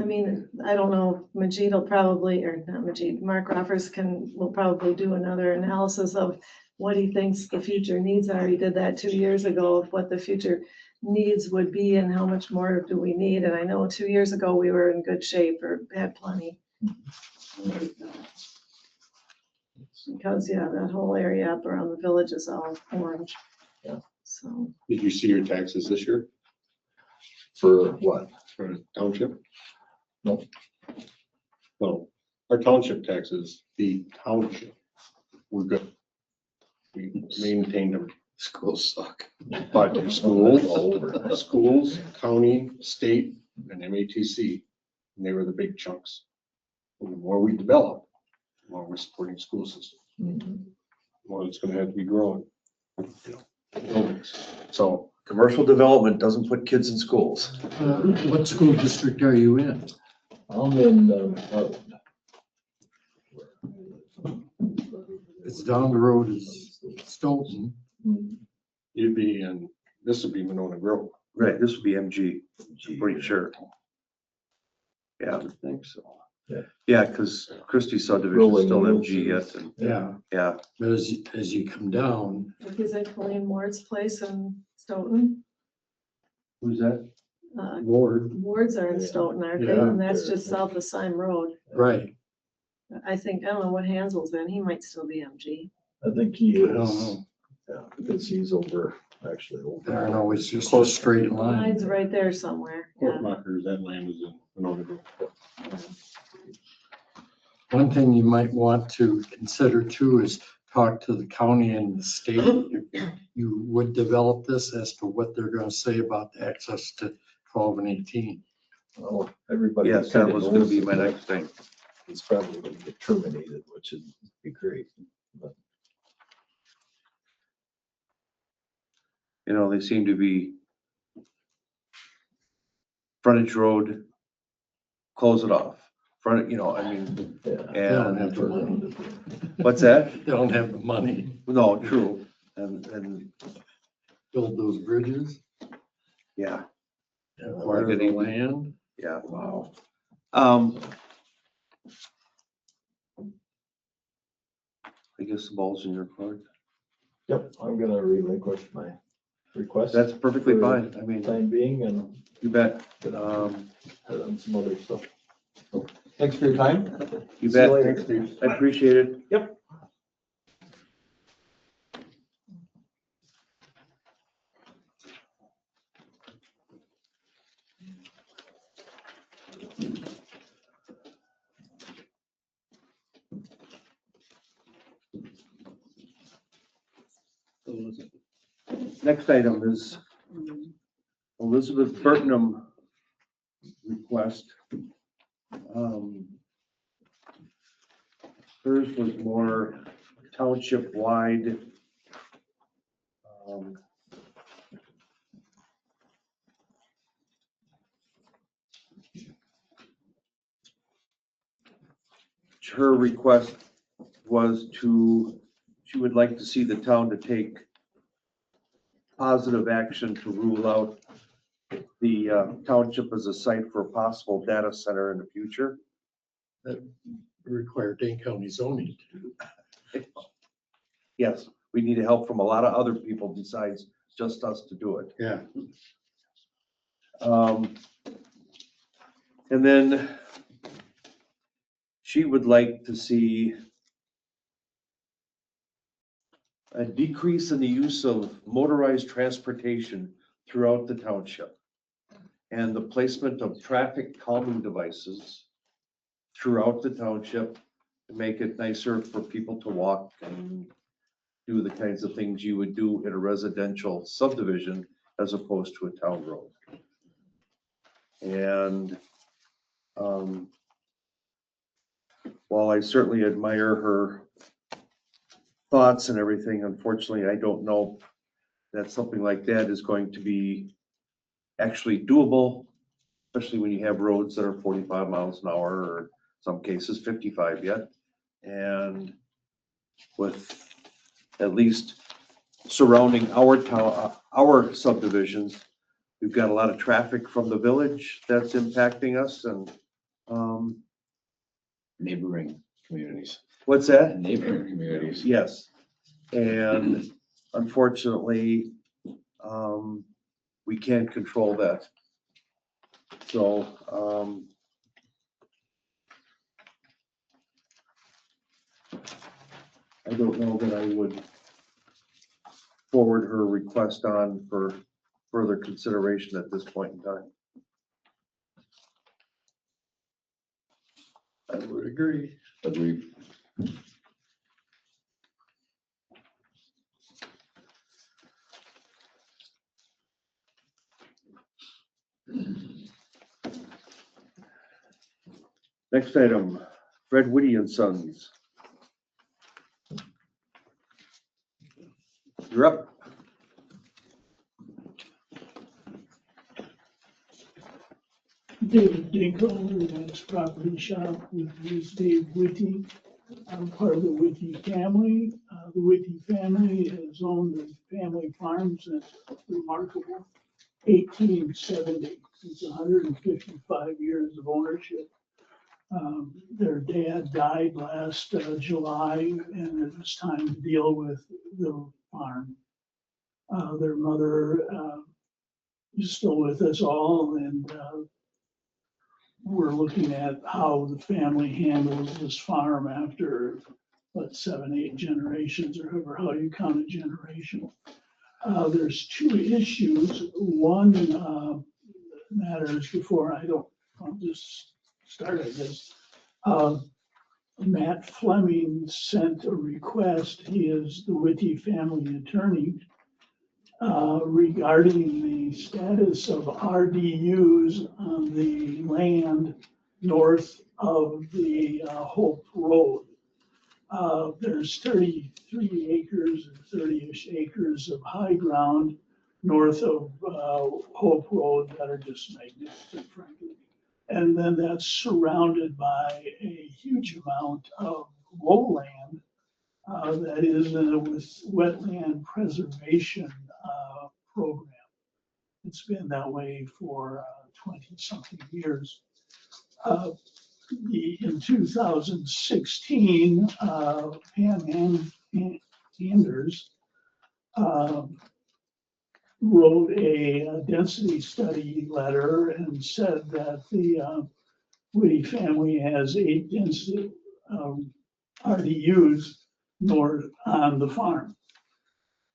I mean, I don't know, Majid will probably, or not Majid, Mark Roffers will probably do another analysis of what he thinks the future needs are. He did that 2 years ago of what the future needs would be and how much more do we need. And I know 2 years ago, we were in good shape or had plenty. Because, yeah, that whole area up around the village is all orange. Yeah. So, did you see your taxes this year for what? for the township? No. Well, our township taxes, the township, we're good. We maintained them, Schools suck. but All schools, over. schools, county, state, and MATC, and they were the big chunks. And the more we develop, the more we're supporting school systems, Mhm. the more it's gonna have to be growing. Buildings. So commercial development doesn't put kids in schools. What school district are you in? I'm in, Hartland. It's down the road is Stoughton. Mhm. you'd be in, this would be Monona Grove. Right, this would be MG, I'm pretty sure. Yeah, I think so. yeah, because Christie's subdivision is still MG yet, and, Yeah, yeah. but as you come down, is it Colleen Ward's place in Stoughton? Who's that? Ward, Wards are in Yeah. Stoughton, aren't they? Yeah. And that's just south of Sime Road. right. I think, I don't know what Hansel's been. He might still be MG. I think he I don't is, know. yeah, because he's over, actually over. There aren't always just a straight line. Line's right there somewhere. Fort Yeah. Knockers, that land is in Monona Grove. One thing you might want to consider too is talk to the county and the state. You would develop this as to what they're gonna say about the access to 12 and 18. Well, everybody. Yes, that kinda was gonna knows be that my next thing. It's probably gonna get terminated, which would be great. You know, they seem to be frontage road, close it off. Front, you know, I mean, Yeah. They don't and have the money. what's that? They don't have the money No, true. And, to build those bridges, yeah, acquire the land. yeah. Wow. I guess the ball's in your court. Yep, I'm gonna relinquish my request. That's perfectly For fine. I the mean, Time being and you bet. head Um, on some other stuff. Thanks for your time. you See you bet. later. Thanks, Steve. I appreciate it. Yep. Next item is a Elizabeth Burtonham request. Hers was more township-wide. Her request was she would like to see the town to take positive action to rule out the township as a site for a possible data center in the future. That require Dane County zoning to do. Yes, we need help from a lot of other people besides just us to do it. Yeah. And then she would like to see a decrease in the use of motorized transportation throughout the township and the placement of traffic calming devices throughout the township to make it nicer for people to walk and do the kinds of things you would do in a residential subdivision as opposed to a town road. And while I certainly admire her thoughts and everything, unfortunately, I don't know that something like that is going to be actually doable, especially when you have roads that are 45 miles an hour, or some cases 55 yet. And with at least surrounding our town, our subdivisions, we've got a lot of traffic from the village that's impacting us. And Neighboring communities. what's that? Neighboring communities. Yes. And unfortunately, we can't control that. So, I don't know that I would forward her request on for further consideration at this point in time. I would agree. Agreed. Next item, Fred Whitty and Sons. You're up. David Dinko, Advanced Property Shop with Dave Whitty. I'm part of the Whitty family. The Whitty family has owned the family farm since remarkable 1870. It's 155 years of ownership. Their dad died last July, and it was time to deal with the farm. Their mother is still with us all, and we're looking at how the family handles this farm after, what, 7, 8 generations, or however, how you count a generation. There's 2 issues. One matters before I'll just start, I guess. Matt Fleming sent a request. He is the Whitty family attorney regarding the status of RDUs on the land north of the Hope Road. There's 33 acres or 30-ish acres of high ground north of Hope Road that are just magnificent, frankly. And then that's surrounded by a huge amount of lowland that is with wetland preservation program. It's been that way for 20-something years. In 2016, Pam Anders wrote a density study letter and said that the Whitty family has 8 density RDUs north on the farm.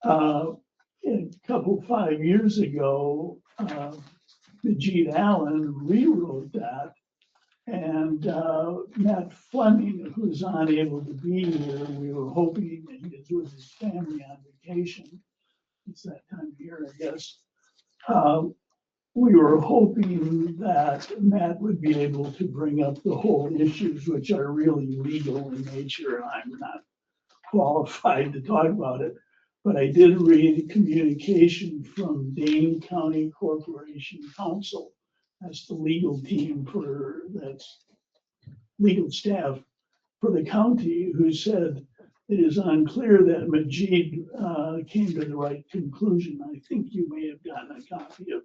A couple 5 years ago, Majid Allen rewrote that, and Matt Fleming, who's unable to be here, we were hoping that he is with his family on vacation. It's that time of year, I guess. we were hoping that Matt would be able to bring up the whole issues, which are really legal in nature, and I'm not qualified to talk about it. But I did read communication from Dane County Corporation Council. That's the legal team that's legal staff for the county, who said it is unclear that Majid came to the right conclusion. I think you may have gotten a copy of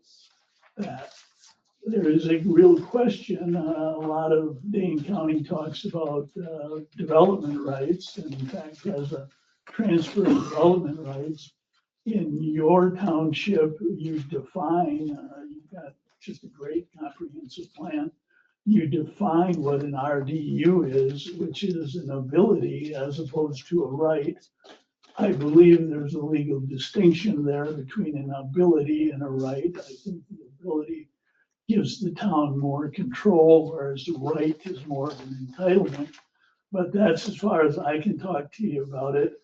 that. There is a real question. A lot of Dane County talks about development rights, and in fact has a transfer of development rights. In your township, you define, you've got just a great comprehensive plan. You define what an RDU is, which is an ability as opposed to a right. I believe there's a legal distinction there between an ability and a right. I think the ability gives the town more control, whereas the right is more of an entitlement. But that's as far as I can talk to you about it.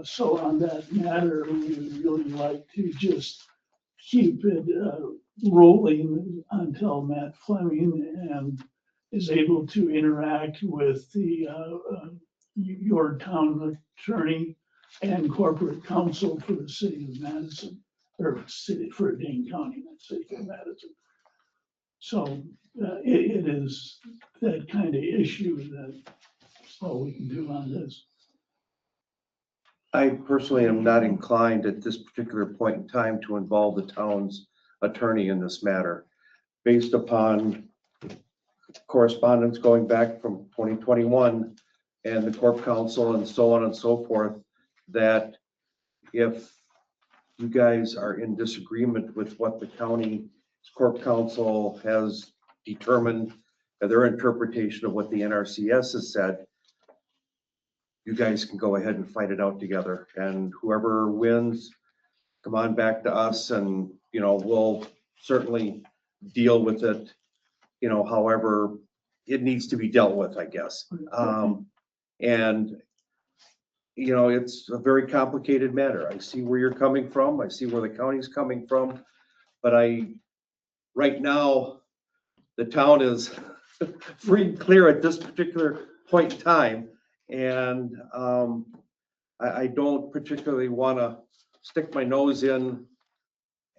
So on that matter, we would really like to just keep it rolling until Matt Fleming is able to interact with your town attorney and corporate counsel for the city of Madison, or city for Dane County, not city of Madison. So it is that kind of issue that's all we can do on this. I personally am not inclined at this particular point in time to involve the town's attorney in this matter, based upon correspondence going back from 2021 and the corp council and so on and so forth, that if you guys are in disagreement with what the county corp council has determined, their interpretation of what the NRCS has said, you guys can go ahead and fight it out together, and whoever wins, come on back to us, and, you know, we'll certainly deal with it, you know, however it needs to be dealt with, I guess. And, you know, it's a very complicated matter. I see where you're coming from. I see where the county's coming from, but right now, the town is free and clear at this particular point in time. And I don't particularly want to stick my nose in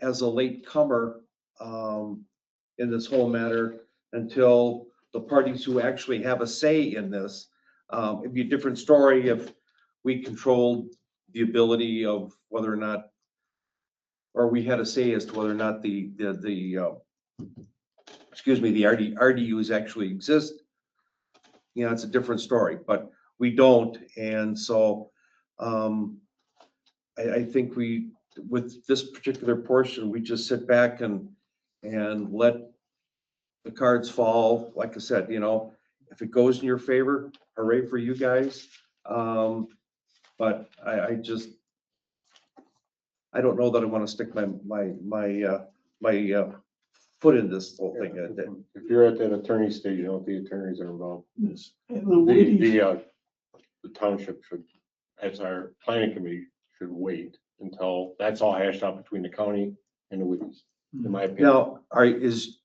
as a late comer in this whole matter until the parties who actually have a say in this. It'd be a different story if we controlled the ability of whether or not, or we had a say as to whether or not the RDUs actually exist. You know, it's a different story, but we don't. And so I think with this particular portion, we just sit back and let the cards fall. Like I said, you know, if it goes in your favor, hooray for you guys. But I don't know that I want to stick my foot in this whole thing. If you're at that attorney stage, you know, the attorneys are involved. Yes. And the The township should, as our planning committee, should wait until that's all hashed out between the county and the Whitties, in my opinion. Now, is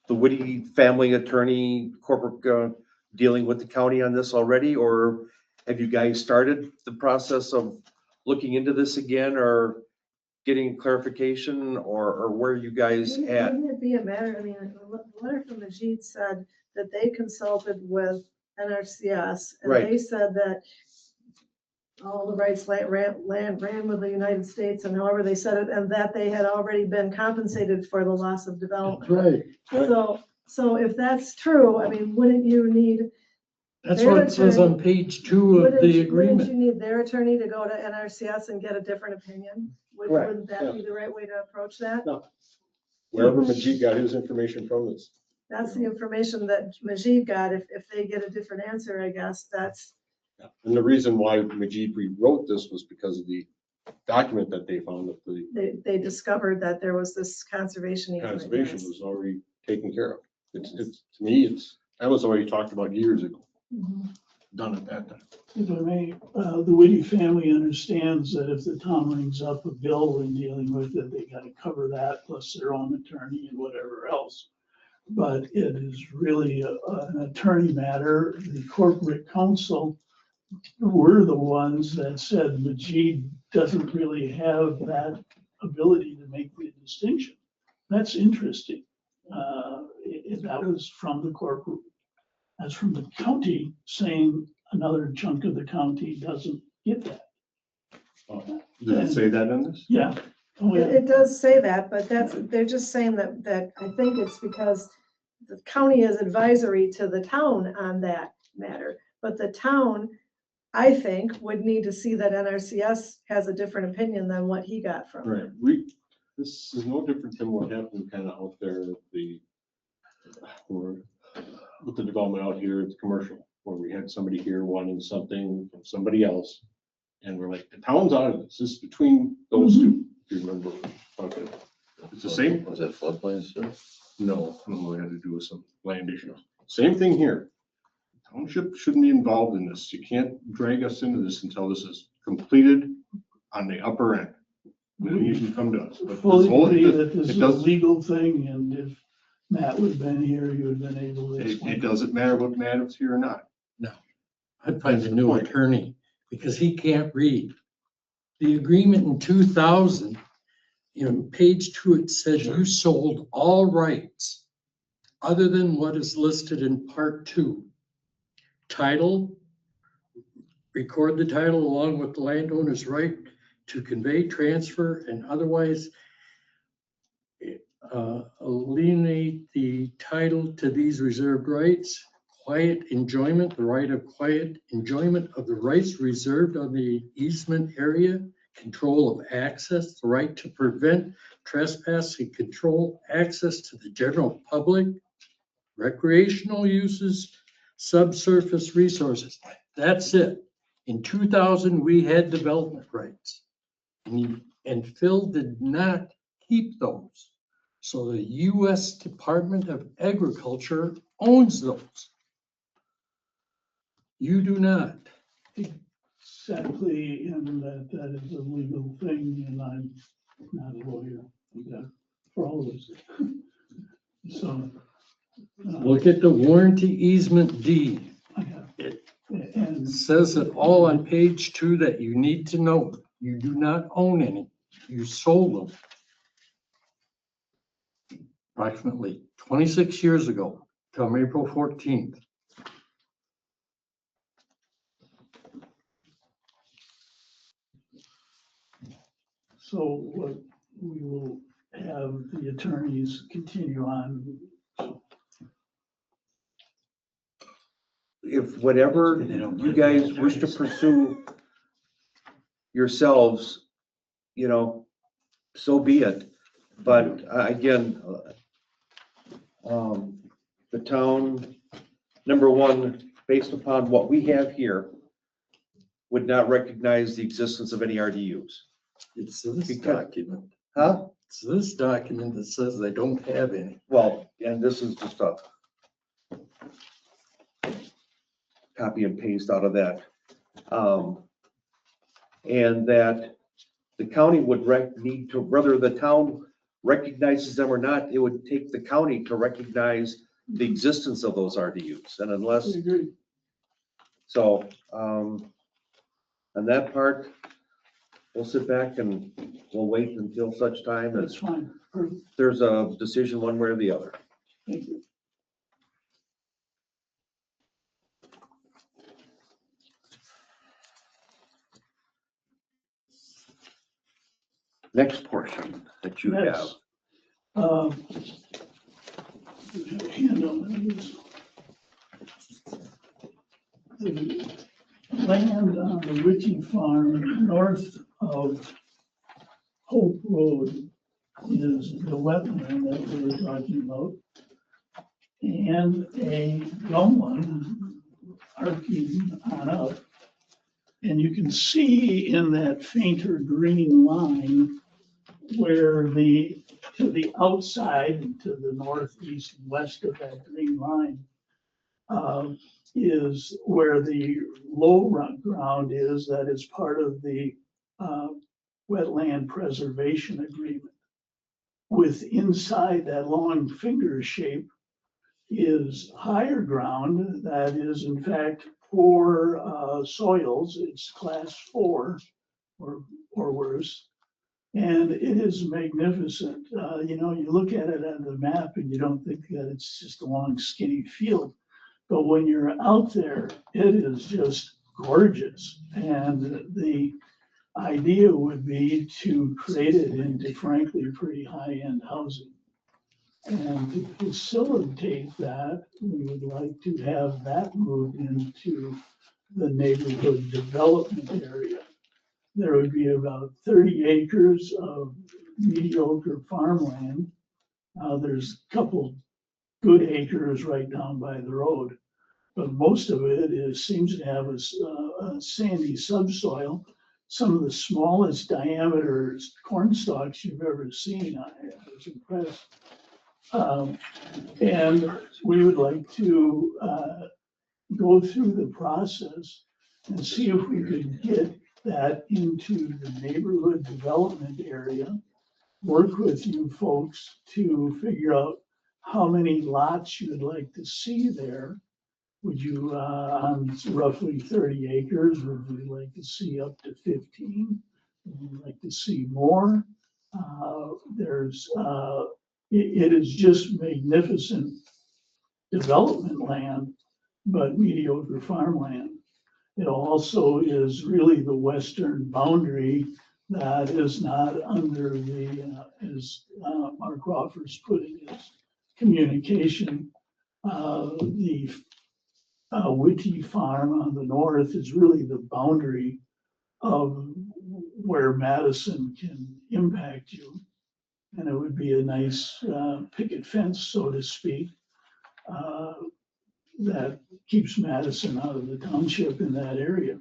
the Whitty family attorney corporate dealing with the county on this already, or have you guys started the process of looking into this again, or getting clarification, or where are you guys at? Wouldn't it be a matter, I mean, the letter from Majid said that they consulted with NRCS, and Right. they said that all the rights ran with the United States, and however they said it, and that they had already been compensated for the loss of development. Right. So if that's true, I mean, wouldn't you need? That's what it says on page 2 of Wouldn't the you agreement. need their attorney to go to NRCS and get a different opinion? Right, Wouldn't that be the right way to approach that? No. Wherever Majid got his information from, is That's the information that Majid got. If they get a different answer, I guess that's. and the reason why Majid rewrote this was because of the document that they found that the They discovered that there was this conservation easement. conservation yes. was already taken care of. It's, to me, that was already talked about years ago. Mhm. done at that time. If I may, the Whitty family understands that if the town rings up a bill in dealing with it, they gotta cover that plus their own attorney and whatever else. But it is really an attorney matter. The corporate counsel were the ones that said Majid doesn't really have that ability to make the distinction. That's interesting. That was from the corporate, that's from the county saying another chunk of the county doesn't get that. Did it say that in this? Yeah. Oh, It, yeah. it does say that, but they're just saying that I think it's because the county is advisory to the town on that matter. But the town, I think, would need to see that NRCS has a different opinion than what he got from Right, them. this is no different than what happened kind of out there at with the development out here, it's commercial, where we had somebody here wanting something from somebody else. And we're like, the town's out of this, this is between those two, if you remember. Okay. It's the same, Was that floodplains? no, we had to do with some land issues. Same thing here. Township shouldn't be involved in this. You can't drag us into this until this is completed on the upper end. Then you can come to us. But this Fully whole- agree that this it is a does- legal thing, and if Matt would have been here, you would have been able to It explain. doesn't matter what Matt's here or not. I'd find a new attorney because he can't read. The agreement in 2000, page 2, it says you sold all rights other than what is listed in part 2. Title, record the title along with the landowner's right to convey, transfer, and otherwise alienate the title to these reserved rights. Quiet enjoyment, the right of quiet enjoyment of the rights reserved on the easement area, control of access, the right to prevent trespass and control access to the general public, recreational uses, subsurface resources. That's it. In 2000, we had development rights. And Phil did not keep those. So the U.S. Department of Agriculture owns those. You do not. Exactly, and that is a legal thing, and I'm not a lawyer, for all of this. So. Look at the warranty easement deed. And It says it all on page 2 that you need to know. You do not own any. You sold them. Approximately 26 years ago, from April 14th. so what we will have the attorneys continue on. If whatever you guys wish to pursue yourselves, so be it. But again, the town, number one, based upon what we have here, would not recognize the existence of any RDUs. It's this Because- document. Huh? It's this document that says they don't have any. Well, and this is just a copy and paste out of that. And that the county would need to, whether the town recognizes them or not, it would take the county to recognize the existence of those RDUs. And unless, I agree. so, on that part, we'll sit back and we'll wait until such time That's as fine. Perfect. there's a decision one way or the other. Thank you. Next portion that you have. Yes. Handout is the land on the Ritchie Farm north of Hope Road is the wetland that we were talking about. And a young one arcing on up. And you can see in that fainter green line where to the outside, to the northeast and west of that green line, is where the low ground is, that is part of the wetland preservation agreement. With inside that long finger shape is higher ground that is in fact poor soils. It's class 4 or worse. And it is magnificent. You know, you look at it on the map and you don't think that it's just a long skinny field. But when you're out there, it is just gorgeous. And the idea would be to create it into frankly pretty high-end housing. And to facilitate that, we would like to have that moved into the neighborhood development area. There would be about 30 acres of mediocre farmland. There's a couple good acres right down by the road, but most of it seems to have a sandy subsoil. Some of the smallest diameter corn stalks you've ever seen. I was impressed. And we would like to go through the process and see if we could get that into the neighborhood development area, work with you folks to figure out how many lots you would like to see there. Would you, on roughly 30 acres, would you like to see up to 15? Would you like to see more? It is just magnificent development land, but mediocre farmland. It also is really the western boundary that is not under the, as Mark Roffers put in his communication, the Whitty Farm on the north is really the boundary of where Madison can impact you. And it would be a nice picket fence, so to speak, that keeps Madison out of the township in that area.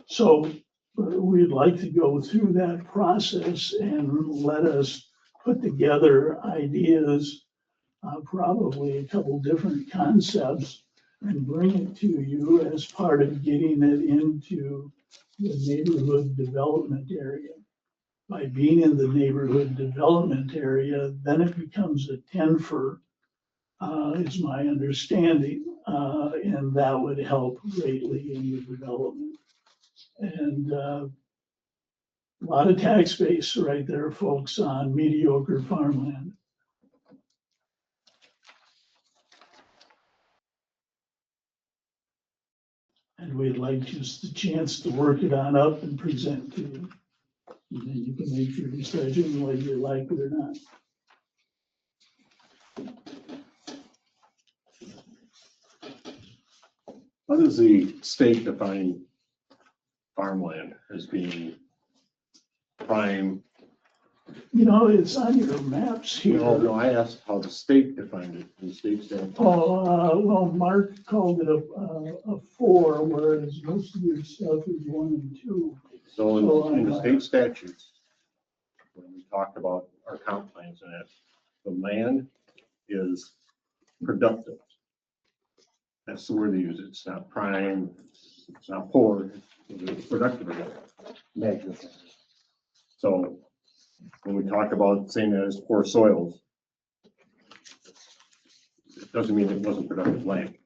So we'd like to go through that process and let us put together ideas, probably a couple different concepts, and bring it to you as part of getting it into the neighborhood development area. By being in the neighborhood development area, then it becomes a 10-fer, is my understanding, and that would help greatly in the development. And a lot of tax base right there, folks, on mediocre farmland. And we'd like just the chance to work it on up and present to you. And then you can make your decision whether you like it or not. How does the state define farmland as being prime? You know, it's on your maps here. No, I asked how the state defined it in the state statute. Oh, well, Mark called it a 4, whereas most of your stuff is 1 and 2. So in the state statutes, when we talked about our comp plans and that, the land is productive. That's the word they use. It's not prime, it's not poor, it's productive again. Magnificent. So when we talk about saying that it's poor soils, it doesn't mean it wasn't productive land.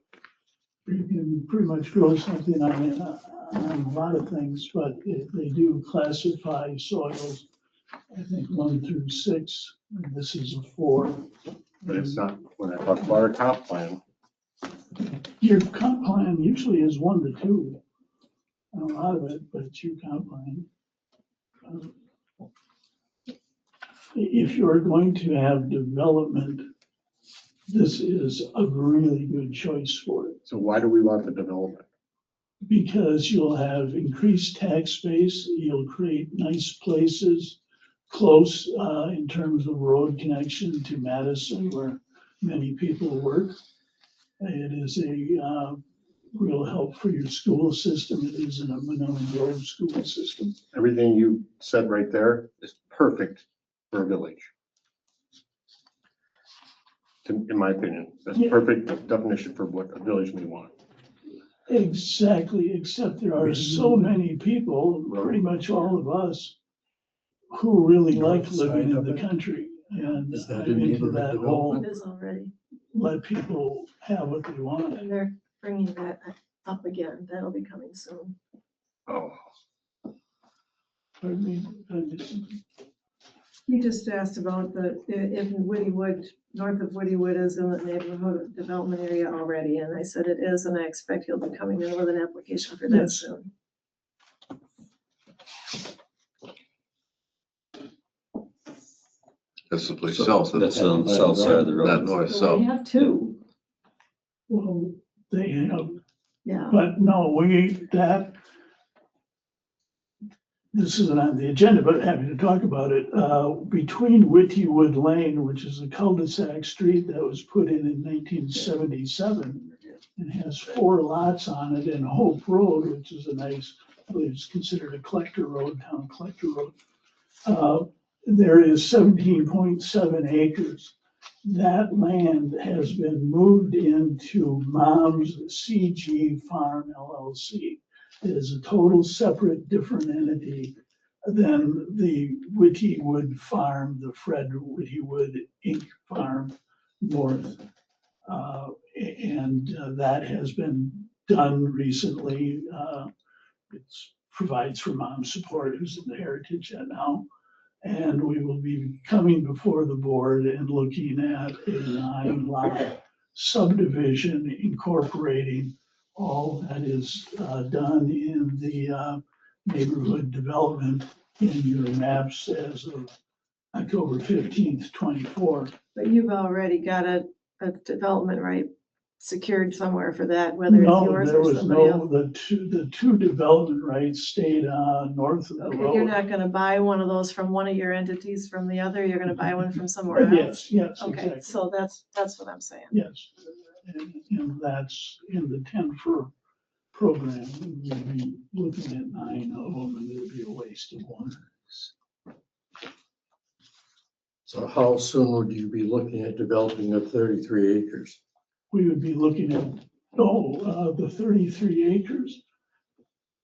You can pretty much grow something on a lot of things, but they do classify soils, I think 1 through 6, and this is a 4. But it's not, when I talk about our comp plan, Your comp plan usually is 1 to 2. A lot of it, but it's your comp plan. If you're going to have development, this is a really good choice for it. so why do we want the development? Because you'll have increased tax base, you'll create nice places close in terms of road connection to Madison, where many people work. It is a real help for your school system. It is in a Monoman Grove school system. Everything you said right there is perfect for a village. In my opinion, that's Yeah. perfect definition for what a village may want. Exactly, except there are so many people, pretty much all of us, who really like North living side in of the it? country. And Is that I'm in into neighborhood that It whole, is already, let people have what they want. and they're bringing that up again. That'll be coming soon. Oh, Pardon me, I just- You just asked about if Woodywood, north of Woodywood is in the neighborhood development area already, and I said it is, and I expect he'll be coming in with an application for that Yes. soon. that's the place So south. isn't that's it? on the south side of the Not road. north, So south. we have two, Well, they have, yeah. but no, this isn't on the agenda, but happy to talk about it. Between Wittywood Lane, which is a cul-de-sac street that was put in 1977 and has 4 lots on it, and Hope Road, which is a nice, I believe it's considered a collector road, town collector road. There is 17.7 acres. That land has been moved into Mom's CG Farm LLC. It is a total separate, different entity than the Wittywood Farm, the Fred Wittywood Inc. Farm North. And that has been done recently. It provides for Mom's support, who's in the Heritage now. And we will be coming before the board and looking at a 9-lot subdivision incorporating all that is done in the neighborhood development in your maps as of October 15th, 24. But you've already got a development right secured somewhere for that, whether it's No, yours there or was somebody no, else. the two development rights stayed north of the Okay, you're road. not gonna buy one of those from one of your entities from the other, you're gonna buy one from somewhere else? Yes, yes, Okay, exactly. so that's what I'm saying. Yes, and that's in the 10-for program. We'd be looking at 9 of them, and it'd be a waste of one. So how soon would you be looking at developing the 33 acres? We would be looking at, the 33 acres.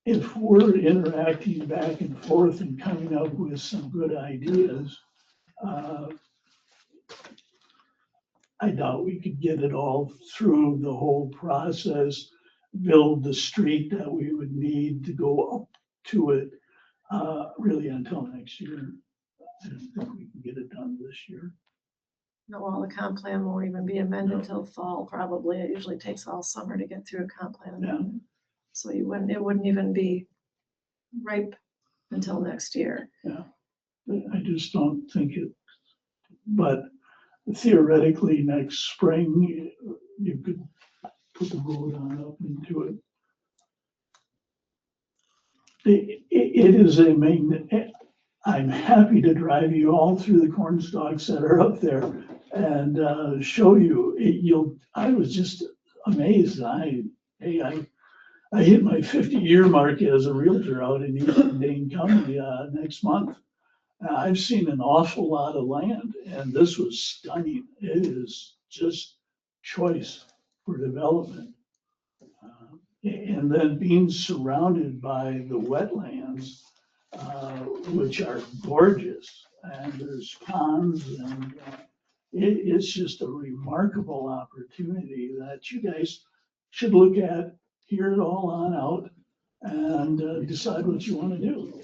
If we're interacting back and forth and coming up with some good ideas, I doubt we could get it all through the whole process, build the street that we would need to go up to it, really until next year. I don't think we can get it done this year. No, well, the comp plan won't even be amended till fall, probably. It usually takes all summer to get through a comp plan amendment. So it wouldn't even be ripe until next year. I just don't think it, but theoretically, next spring, you could put the road on up into it. It is a main, I'm happy to drive you all through the corn stalks that are up there and show you. I was just amazed. I hit my 50-year mark as a realtor out in Eastern Dane County next month. I've seen an awful lot of land, and this was stunning. It is just choice for development. And then being surrounded by the wetlands, which are gorgeous, and there's ponds, and it's just a remarkable opportunity that you guys should look at, hear it all on out, and decide what you want to do.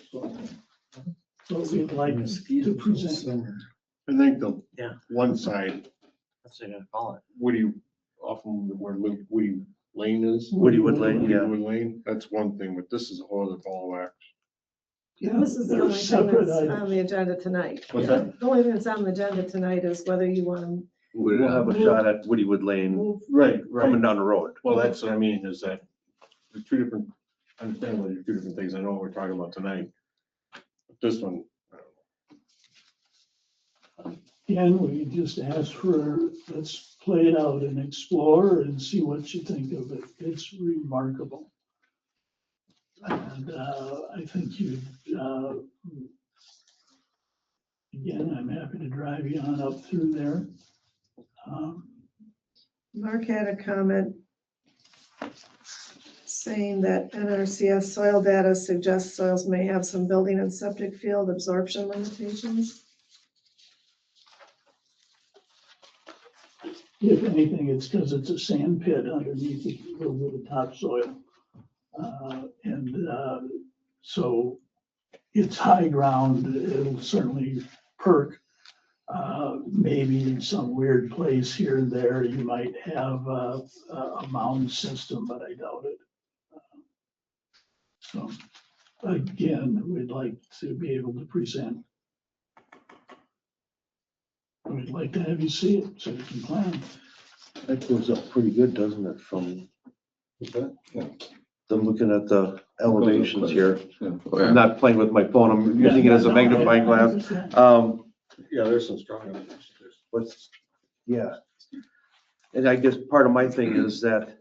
So we'd like to present. I think the Yeah. one side, That's what I'm gonna call it. Woody, often where Woody Lane is. Woodywood Lane, yeah. Woodywood Lane, that's one thing, but this is a whole other ball of wax. This is the They're only thing separate that's on items. the agenda tonight. What's that? The only thing that's on the agenda tonight is whether you want to We'll have a shot at Woodywood Lane move. Right, coming down the road. Well, that's what I mean, is that the two different, understandably, they're two different things. I know what we're talking about tonight. But this one, Again, we just ask for, let's play it out and explore and see what you think of it. It's remarkable. And I think you, again, I'm happy to drive you on up through there. Mark had a comment saying that NRCS soil data suggests soils may have some building and septic field absorption limitations. If anything, it's because it's a sand pit underneath it, a little bit of topsoil. So it's high ground, it'll certainly perk. Maybe in some weird place here and there, you might have a mound system, but I doubt it. So again, we'd like to be able to present. We'd like to have you see it so you can plan. That goes up pretty good, doesn't it, from Yeah. them looking at the elevations here. Oh, I'm yeah. not playing with my phone, I'm using it as a magnifying glass. Yeah, there's some strong evidence. What's, yeah. And I guess part of my thing is that,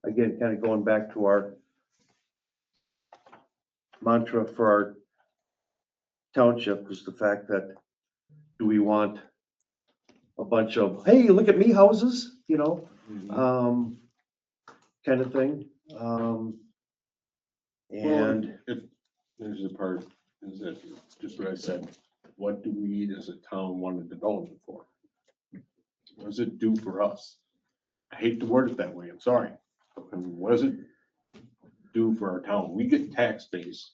again, kind of going back to our mantra for our township is the fact that, do we want a bunch of, hey, look at me houses, you know, kind of thing. And If, there's the part, is that, just what I said, what do we as a town want to develop it for? What does it do for us? I hate to word it that way, I'm sorry. I mean, what does it do for our town? We get tax base,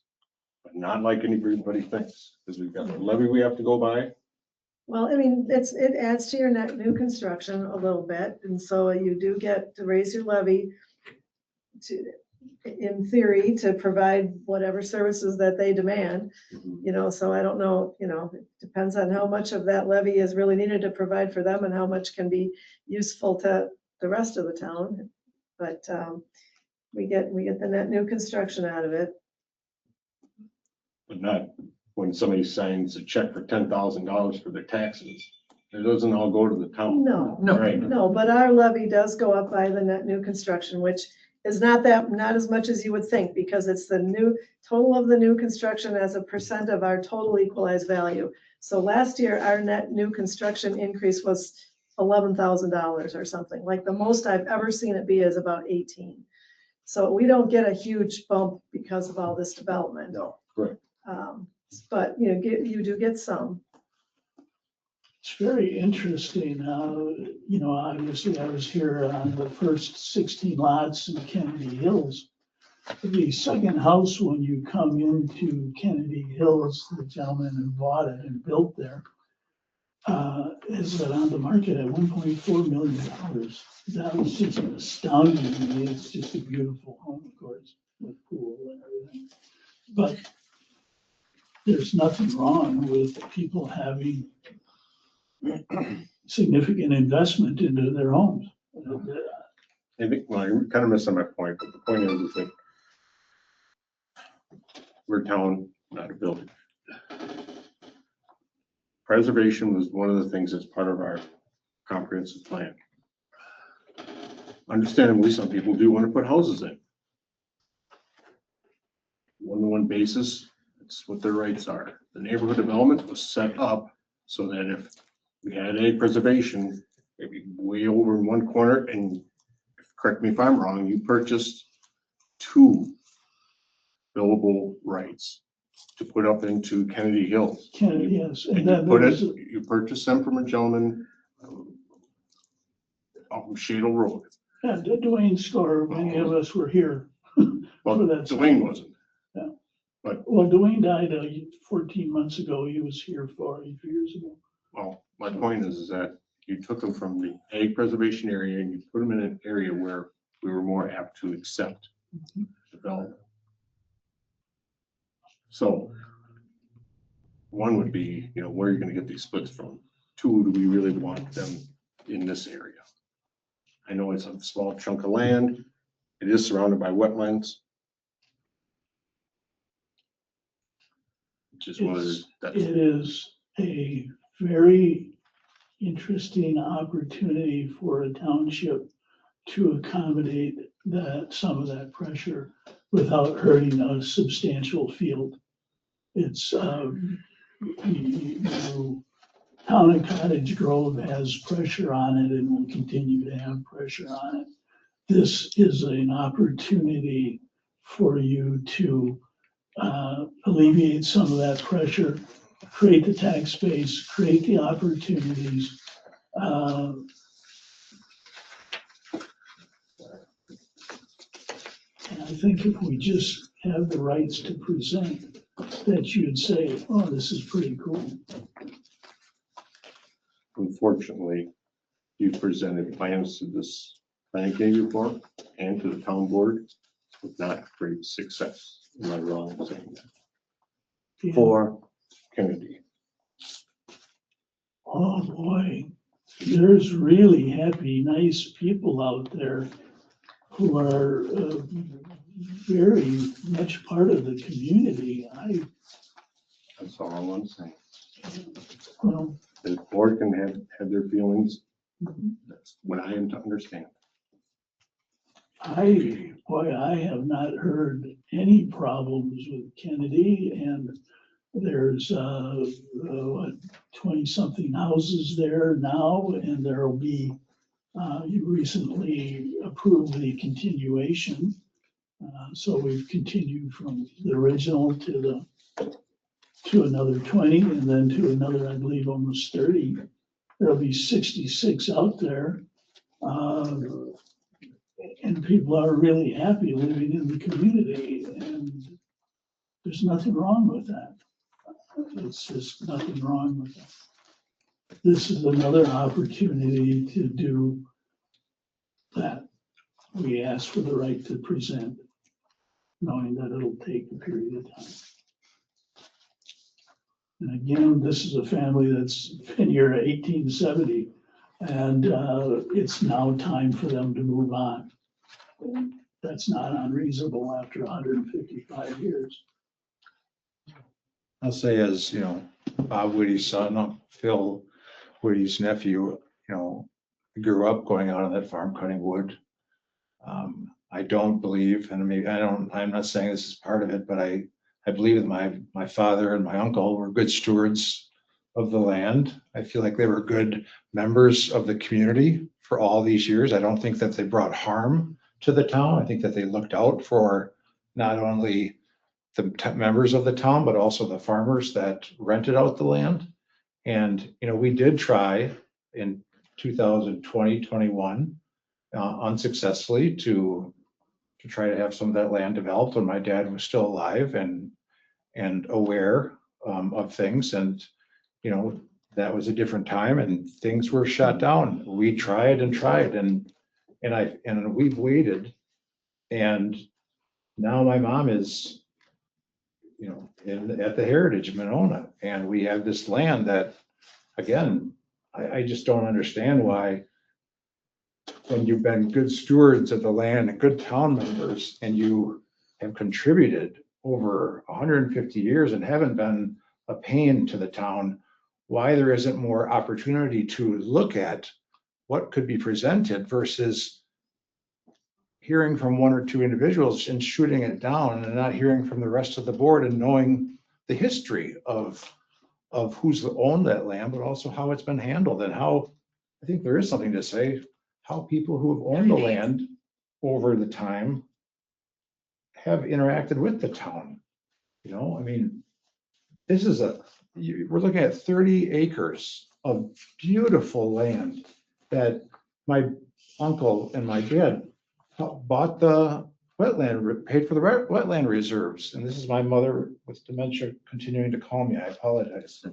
but not like anybody thinks, because we've got a levy we have to go by. Well, I mean, it adds to your net new construction a little bit, and so you do get to raise your levy to, in theory, to provide whatever services that they demand, you know, so I don't know, you know, it depends on how much of that levy is really needed to provide for them and how much can be useful to the rest of the town. But we get the net new construction out of it. But not when somebody signs a check for $10,000 for their taxes. It doesn't all go to the town. No, Right. no, but our levy does go up by the net new construction, which is not as much as you would think, because it's the new total of the new construction as a percent of our total equalized value. So last year, our net new construction increase was $11,000 or something. Like the most I've ever seen it be is about 18. So we don't get a huge bump because of all this development. no, Correct. But you know, you do get some. It's very interesting. You know, obviously I was here on the first 16 lots in Kennedy Hills. The second house, when you come into Kennedy Hills, the gentleman who bought it and built there, is on the market at $1.4 million. That was just astounding to me. It's just a beautiful home, of course, with pool and everything. But there's nothing wrong with people having significant investment into their homes. I think, well, you're kind of missing my point, but the point is that we're a town, not a building. Preservation was one of the things that's part of our comprehensive plan. Understandably, some people do want to put houses in. One-to-one basis, it's what their rights are. The neighborhood development was set up so that if we had a preservation, maybe way over in one corner, and correct me if I'm wrong, you purchased 2 buildable rights to put up into Kennedy Hills. Kennedy, yes. And then you put there it, was- you purchased them from a gentleman off of Shadle Road. Yeah, Dwayne Store, many of us were here. Well, For that Dwayne wasn't. Well, Dwayne died 14 months ago. He was here 4 years ago. Well, my point is that you took them from the ag preservation area and you put them in an area where we were more apt to accept development. So one would be, you know, where are you going to get these splits from? 2, do we really want them in this area? I know it's a small chunk of land. It is surrounded by wetlands. Which is what it is. It is a very interesting opportunity for a township to accommodate some of that pressure without hurting a substantial field. It's, Town of Cottage Grove has pressure on it and will continue to have pressure on it. this is an opportunity for you to alleviate some of that pressure, create the tax base, create the opportunities. And I think if we just have the rights to present, that you'd say, oh, this is pretty cool. Unfortunately, you presented plans to this planning committee before and to the town board with not great success. Am I wrong in saying that? Yeah. For, Kennedy. Oh, boy, there's really happy, nice people out there who are very much part of the community. That's all I want to say. Well, The board can have their feelings. That's what I am to understand. I have not heard any problems with Kennedy, and there's, 20-something houses there now, and there'll be, you recently approved the continuation. So we've continued from the original to another 20, and then to another, I believe, almost 30. There'll be 66 out there. And people are really happy living in the community, and there's nothing wrong with that. It's just nothing wrong with that. This is another opportunity to do that. We ask for the right to present, knowing that it'll take a period of time. And again, this is a family that's been here 1870, and it's now time for them to move on. That's not unreasonable after 155 years. I'll say as, Bob Whitty's son, Phil Whitty's nephew, grew up going out on that farm cutting wood. I don't believe, and maybe I'm not saying this is part of it, but I believe that my father and my uncle were good stewards of the land. I feel like they were good members of the community for all these years. I don't think that they brought harm to the town. I think that they looked out for not only the members of the town, but also the farmers that rented out the land. And, we did try in 2020, 21, unsuccessfully to try to have some of that land developed when my dad was still alive and aware of things. And, that was a different time and things were shut down. We tried and tried and we've waited. And now my mom is, at the Heritage in Monona, and we have this land that, again, I just don't understand why, when you've been good stewards of the land and good town members, and you have contributed over 150 years and haven't been a pain to the town, why there isn't more opportunity to look at what could be presented versus hearing from one or two individuals and shooting it down and not hearing from the rest of the board and knowing the history of who's owned that land, but also how it's been handled and how, I think there is something to say, how people who have owned the land over the time have interacted with the town. This is we're looking at 30 acres of beautiful land that my uncle and my dad bought the wetland, paid for the wetland reserves. And this is my mother with dementia continuing to call me. I apologize.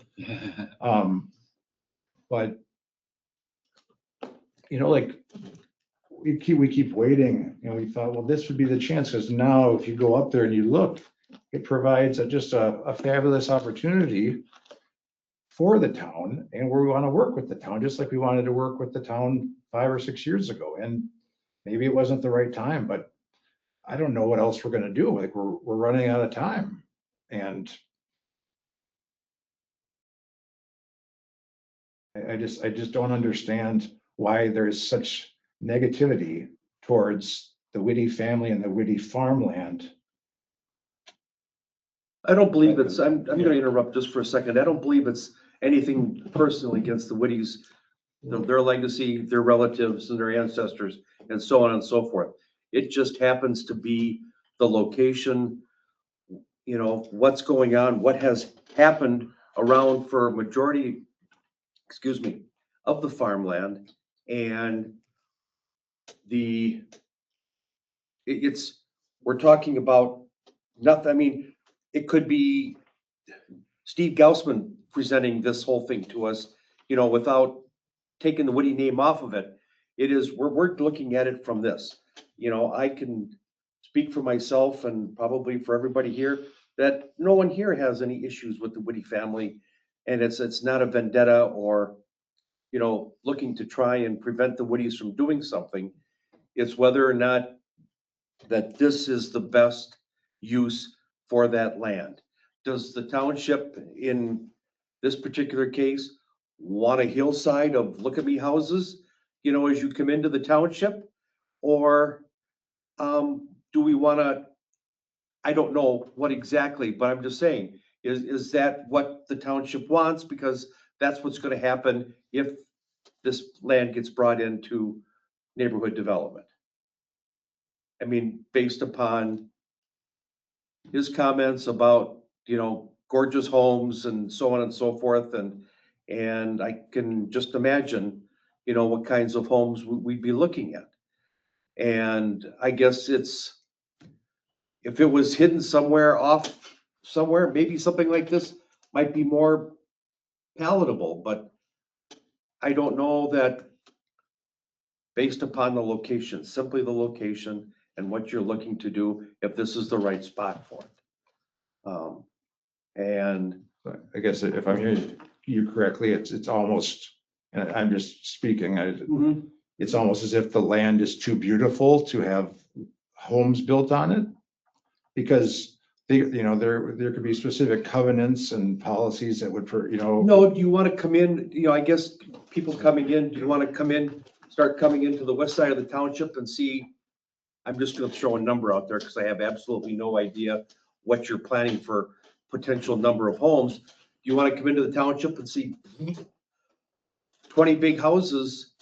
But we keep waiting, and we thought, well, this would be the chance, because now if you go up there and you look, it provides just a fabulous opportunity for the town, and we want to work with the town, just like we wanted to work with the town 5 or 6 years ago. And maybe it wasn't the right time, but I don't know what else we're going to do. Like we're running out of time, and I just don't understand why there's such negativity towards the Whitty family and the Whitty farmland. I don't believe it's, I'm going to interrupt just for a second. I don't believe it's anything personal against the Whittys. their legacy, their relatives and their ancestors and so on and so forth. It just happens to be the location, you know, what's going on, what has happened around for a majority, excuse me, of the farmland. And we're talking about nothing, I mean, it could be Steve Gaussman presenting this whole thing to us, you know, without taking the Woody name off of it. It is, we're looking at it from this. You know, I can speak for myself and probably for everybody here that no one here has any issues with the Woody family. And it's not a vendetta or, you know, looking to try and prevent the Woodies from doing something. It's whether or not that this is the best use for that land. Does the township in this particular case want a hillside of look-at-me houses, you know, as you come into the township? Or do we want to, I don't know what exactly, but I'm just saying, is that what the township wants? Because that's what's going to happen if this land gets brought into neighborhood development. I mean, based upon his comments about, you know, gorgeous homes and so on and so forth. And I can just imagine, you know, what kinds of homes we'd be looking at. And I guess if it was hidden somewhere maybe something like this might be more palatable, but I don't know that based upon the location, simply the location and what you're looking to do, if this is the right spot for it. And But I guess if I'm hearing you correctly, it's almost, and I'm just speaking, it's almost as if the land is too beautiful to have homes built on it. Because you know, there could be specific covenants and policies that would, you know. no, do you want to come in, you know, I guess people coming in, do you want to come in, start coming into the west side of the township and see? I'm just going to throw a number out there because I have absolutely no idea what you're planning for potential number of homes. Do you want to come into the township and see 20 big houses,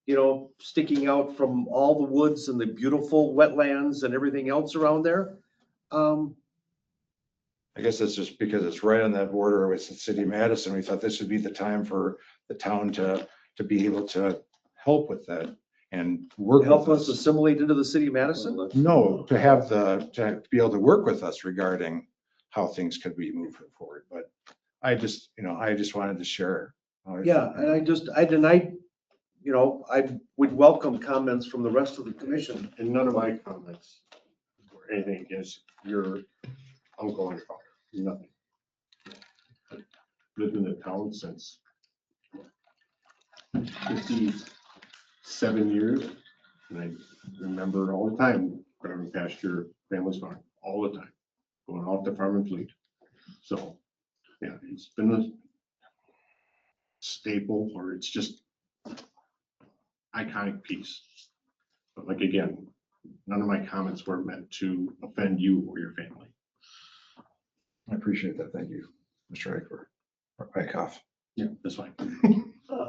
you know, sticking out from all the woods and the beautiful wetlands and everything else around there? I guess that's just because it's right on that border with the city of Madison. We thought this would be the time for the town to be able to help with that and work Help with us assimilate into the city of Madison? No, to be able to work with us regarding how things could be moving forward. But I just wanted to share. Yeah, and you know, I would welcome comments from the rest of the commission. And none of my comments or anything against your uncle and father, nothing. I've lived in the town since 57 years, and I remember all the time driving past your family's farm, all the time, going off the farm and fleet. So, yeah, it's been a staple, or it's just iconic piece. But like, again, none of my comments were meant to offend you or your family. I appreciate that. Thank you, Mr. Eichhoff. Yeah, that's fine.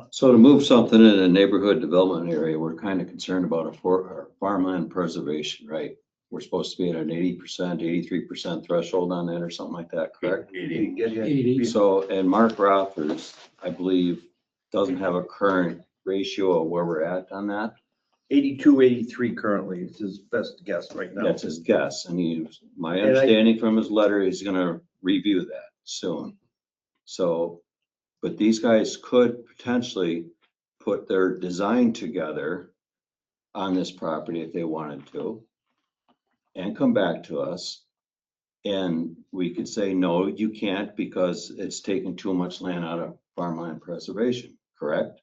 So to move something in a neighborhood development area, we're kind of concerned about our farmland preservation, right? We're supposed to be at an 80%, 83% threshold on that or something like that, correct? 80. So, and Mark Rothers, I believe, doesn't have a current ratio of where we're at on that. 82, 83 currently is his best guess right now. That's his guess. And my And I- understanding from his letter, he's gonna review that soon. So, but these guys could potentially put their design together on this property if they wanted to and come back to us. And we could say, no, you can't because it's taking too much land out of farmland preservation, correct?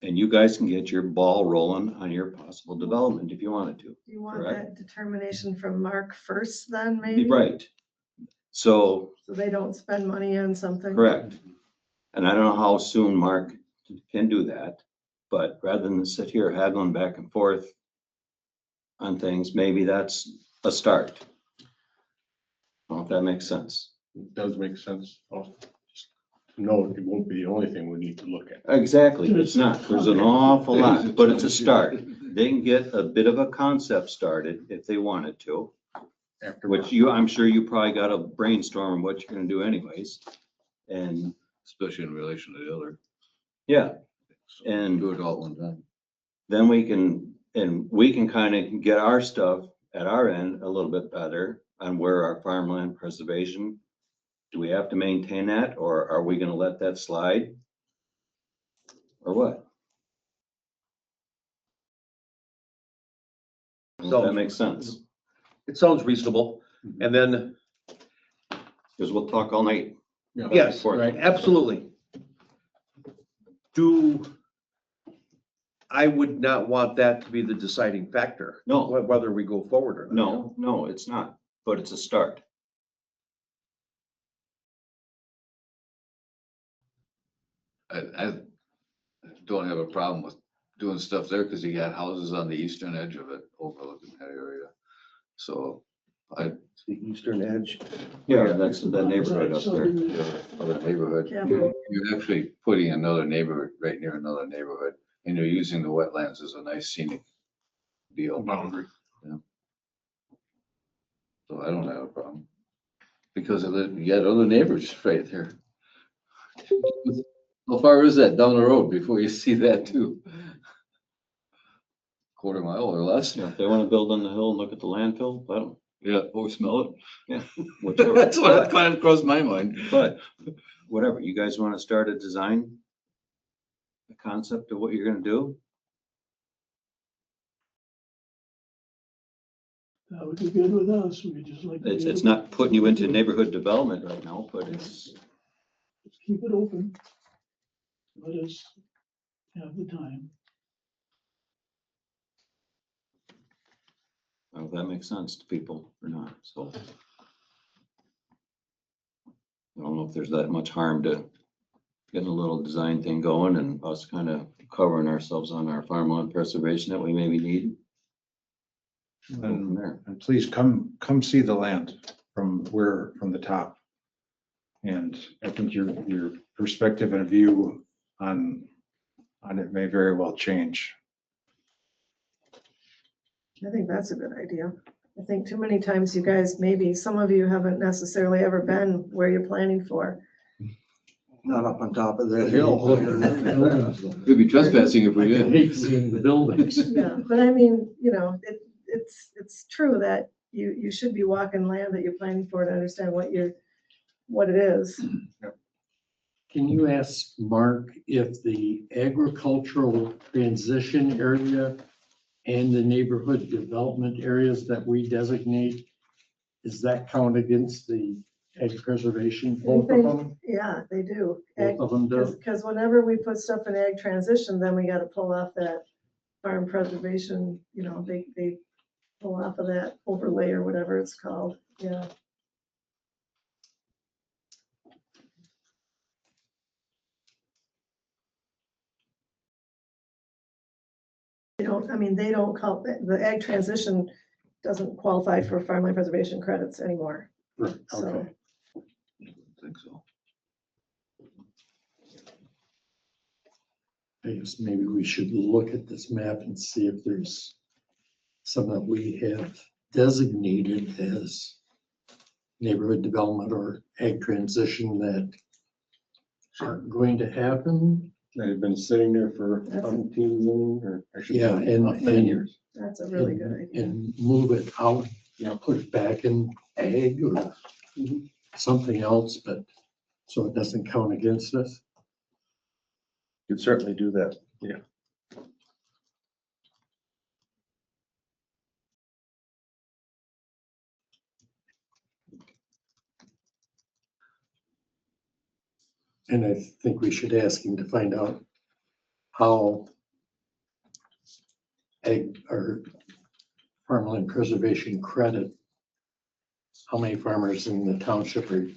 And you guys can get your ball rolling on your possible development if you wanted to. Do you want Correct. that determination from Mark first then, maybe? Right. So, So they don't spend money on something? correct. And I don't know how soon Mark can do that, but rather than sit here haggling back and forth on things, maybe that's a start. I don't know if that makes sense. It does make sense. Also, just no, it won't be the only thing we need to look at. Exactly, it's not. There's an awful lot, but it's a start. They can get a bit of a concept started if they wanted to, After which I'm sure you probably got to brainstorm what you're gonna do anyways. And, Especially in relation to the other. yeah, So and do it all at one time. then we can kind of get our stuff at our end a little bit better on where our farmland preservation. Do we have to maintain that, or are we gonna let that slide? Or what? Does that make sense? It sounds reasonable. And then, Because we'll talk all night. yes, Right. absolutely. I would not want that to be the deciding factor. No. Whether we go forward or not. No, it's not, but it's a start. I don't have a problem with doing stuff there because you got houses on the eastern edge of it overlooking that area. So The eastern edge. Yeah, that's that neighborhood up there. other neighborhood, Yeah. you're actually putting another neighborhood right near another neighborhood and you're using the wetlands as a nice scenic deal. Boundary. So I don't have a problem. Because you got other neighbors right there. How far is that down the road before you see that too? Quarter mile or less? Yeah, if they want to build on the hill and look at the landfill, I don't, Yeah, or smell it. yeah, whichever. That's what kind of crossed my mind. But whatever, you guys want to start a design? A concept of what you're gonna do? That would be good with us. We just like. to It's, be it's able not putting you into neighborhood development right now, but it's, to keep it open. Let us have the time. well, if that makes sense to people or not, so. I don't know if there's that much harm to getting a little design thing going and us kind of covering ourselves on our farmland preservation that we maybe need. Go from there. And please come see the land from the top. And I think your perspective and view on it may very well change. I think that's a good idea. I think too many times you guys, maybe some of you haven't necessarily ever been where you're planning for. Not up on top of that hill. We'd be trespassing if we I did. hate seeing the buildings. Yeah, but I mean, it's true that you should be walking land that you're planning for to understand what it is. Can you ask Mark if the agricultural transition area and the neighborhood development areas that we designate, is that count against the ag preservation? Both of them? Yeah, they do. Both of them do? Because whenever we put stuff in ag transition, then we gotta pull off that farm preservation, they pull off of that overlay or whatever it's called, yeah. They don't call, the ag transition doesn't qualify for farmland preservation credits anymore. Right, So, okay. I think so. I guess maybe we should look at this map and see if there's some that we have designated as neighborhood development or ag transition that aren't going to happen. They've been sitting there for That's- 17 or I should Yeah, say, and- about 10 and- years. that's a really good idea. And move it out, put it back in ag or something else, but so it doesn't count against us. Could certainly do that. Yeah. And I think we should ask him to find out how ag or farmland preservation credit, how many farmers in the township are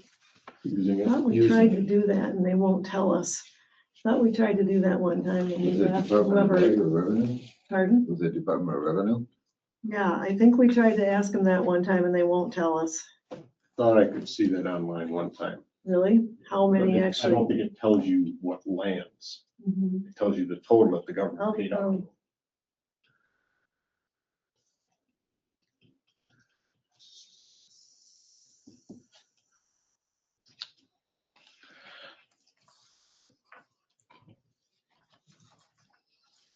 Using I it. thought we tried to do that and they won't tell us. Thought we tried to do that one time and Was we it asked Department of whoever, Ag or Revenue? pardon? Was it Department of Revenue? Yeah, I think we tried to ask them that one time and they won't tell us. Thought I could see that online one time. Really? How many I actually? don't think it tells you what lands. Mhm. It tells you the total that the I'll government be paid out. found.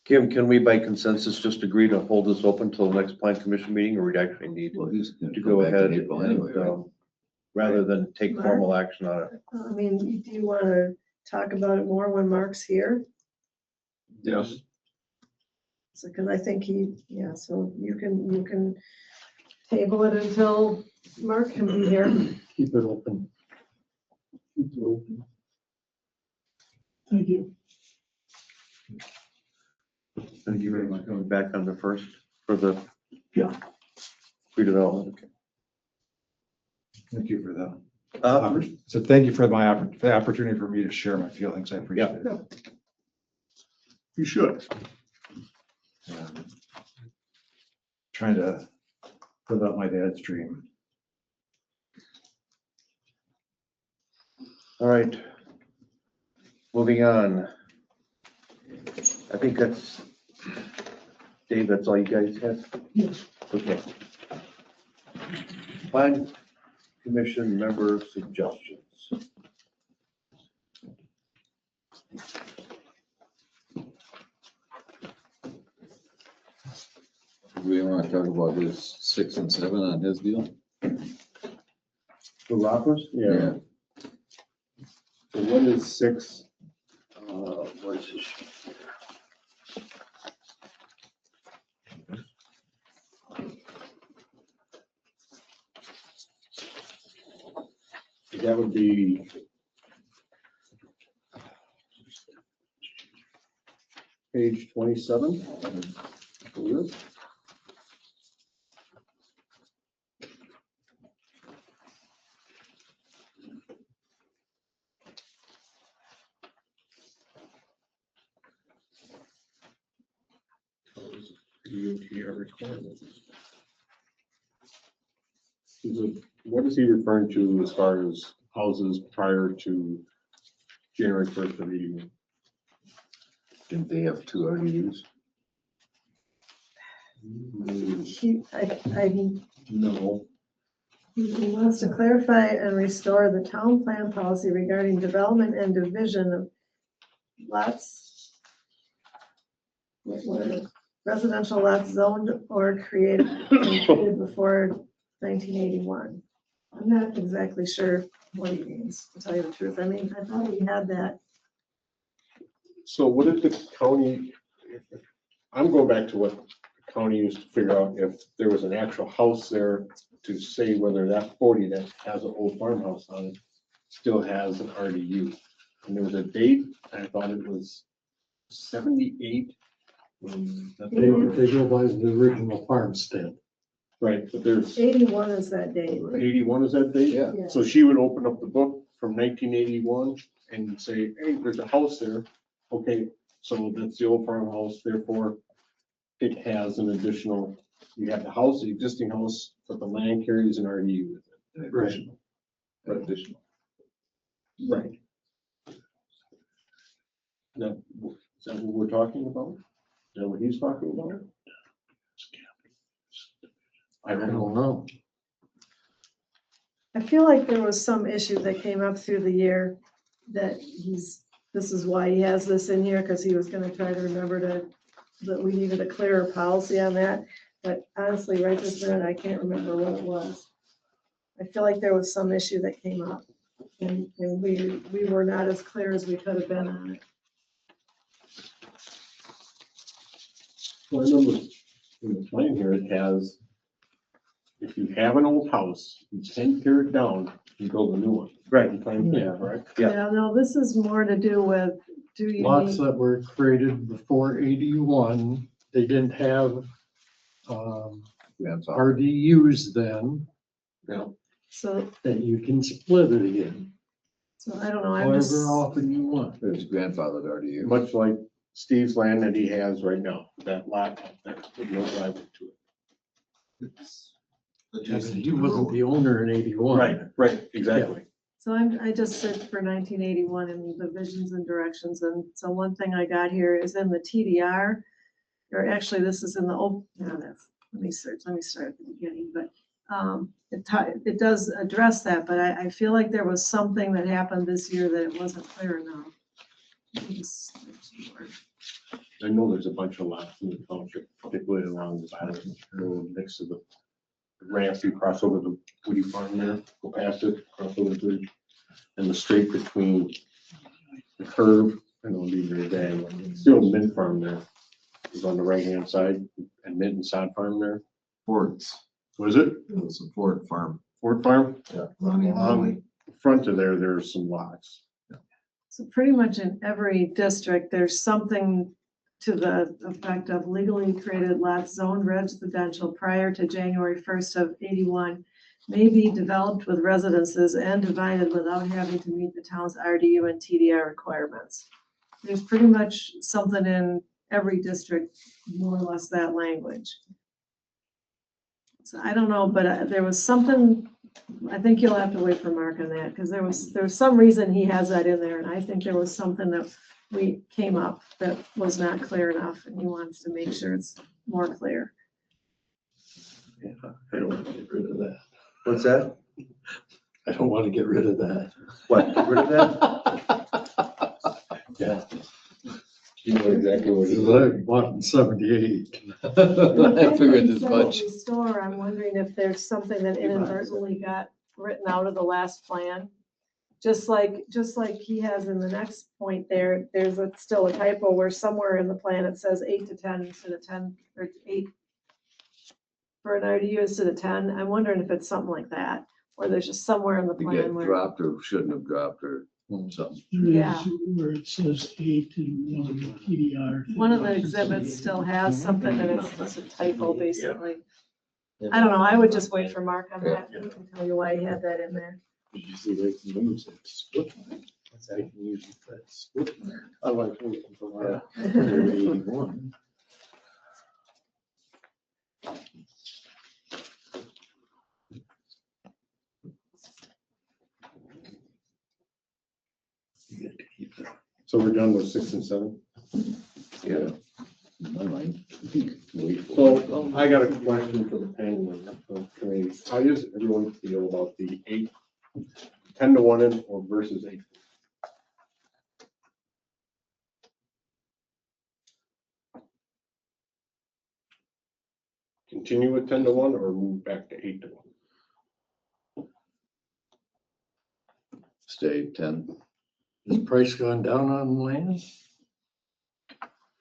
Kim, can we by consensus just agree to hold this open till the next plan commission meeting, or we'd actually need Well, he's gonna to go go back ahead in April anyway, and, right? rather than take formal action on it? I mean, do you want to talk about it more when Mark's here? Yes. So, because I think so you can table it until Mark can be here. Keep it open. Keep it open. Thank you. Thank you very much. Coming back on the first for the. Yeah. Redevelopment. Okay. Thank you for that. So thank you for the opportunity for me to share my feelings. I appreciate it. You should. Trying to live out my dad's dream. All right. Moving on. I think that's, Dave, that's all you guys have? Yes. Okay. Plan commission member suggestions. Do we want to talk about his 6 and 7 on his deal? The Rockers? Yeah. So what is 6? What is this? That would be page 27. I believe. UTR requirements. What is he referring to as far as houses prior to January 1st of 81? Didn't they have 2 RDUs? No. He wants to clarify and restore the town plan policy regarding development and division of lots. What are they? Residential lots zoned or created before 1981. I'm not exactly sure what he means, to tell you the truth. I mean, I thought he had that. So what if the county, I'm going back to what the county used to figure out if there was an actual house there to say whether that 40 that has an old farmhouse on it still has an RDU. And there was a date, I thought it was 78. They go by the original farmstead. Right, but there's 81 is that date. 81 is that date? Yeah. Yeah. So she would open up the book from 1981 and say, hey, there's a house there. Okay, so that's the old farmhouse, therefore it has an additional, you have the house, the existing house, but the land carries an RDU with it. Right. But additional. Right. Now, is that what we're talking about? Is that what he's talking about? I don't know. I feel like there was some issue that came up through the year that this is why he has this in here, because he was gonna try to remember that we needed a clearer policy on that. But honestly, right this minute, I can't remember what it was. I feel like there was some issue that came up and we were not as clear as we could have been on it. Well, I remember in the plan here, it has, if you have an old house, you can tear it down and build a new one. Right. You find that, correct? Yeah. Yeah, no, this is more to do with, do you Lots need, that were created before 81, they didn't have Grandfather. RDUs then, Yeah. so, that you can split it again, so I don't know, I'm just, however often you want. There's grandfathered RDU. Much like Steve's land that he has right now, that lot, that's with no driveway to it. He wasn't the owner in 81. Right, exactly. So I just searched for 1981 and the visions and directions, and so one thing I got here is in the TDR, or actually this is in the, let me start at the beginning, but it does address that, but I feel like there was something that happened this year that it wasn't clear enough. Let me just search more. I know there's a bunch of lots in the township, particularly along the Patterson Road next to the ramp you cross over the Woody Farm there, go past it, cross over the bridge. And the straight between the curve and it'll be very bad. Still the Mint Farm there is on the right hand side and Mint and Sod Farm there. Ford's, What is it? it was a Ford farm. Ford Farm? Yeah. On the front of there, there's some lots. So pretty much in every district, there's something to the effect of legally created lots zoned residential prior to January 1st of 81 may be developed with residences and divided without having to meet the town's RDU and TDR requirements. There's pretty much something in every district, more or less that language. So I don't know, but there was something, I think you'll have to wait for Mark on that, because there was some reason he has that in there, and I think there was something that we came up that was not clear enough, and he wants to make sure it's more clear. Yeah, I don't want to get rid of that. What's that? I don't want to get rid of that. What, get rid of that? Yeah. You know exactly what it is. I bought in 78. I figured as So much. Restore, I'm wondering if there's something that inadvertently got written out of the last plan. Just like he has in the next point there, there's still a typo where somewhere in the plan it says 8 to 10 instead of 10, or 8 for an RDU instead of 10. I'm wondering if it's something like that, or there's just somewhere in the It plan got where. dropped or shouldn't have dropped or something. Yeah. Where it says 8 and one of the TDR. One of the exhibits still has something and it's just a typo basically. I don't know, I would just wait for Mark on that. He can tell you why he had that in there. Did you see they can use it, split line? They can use that split line. I like looking for that. 81. So we're done with 6 and 7? Yeah. In my mind. Wait for it. So I got a question for the panel. How does everyone feel about the 10 to 1 in or versus 8? Continue with 10 to 1 or move back to 8 to 1? Stay 10. Has price gone down on land?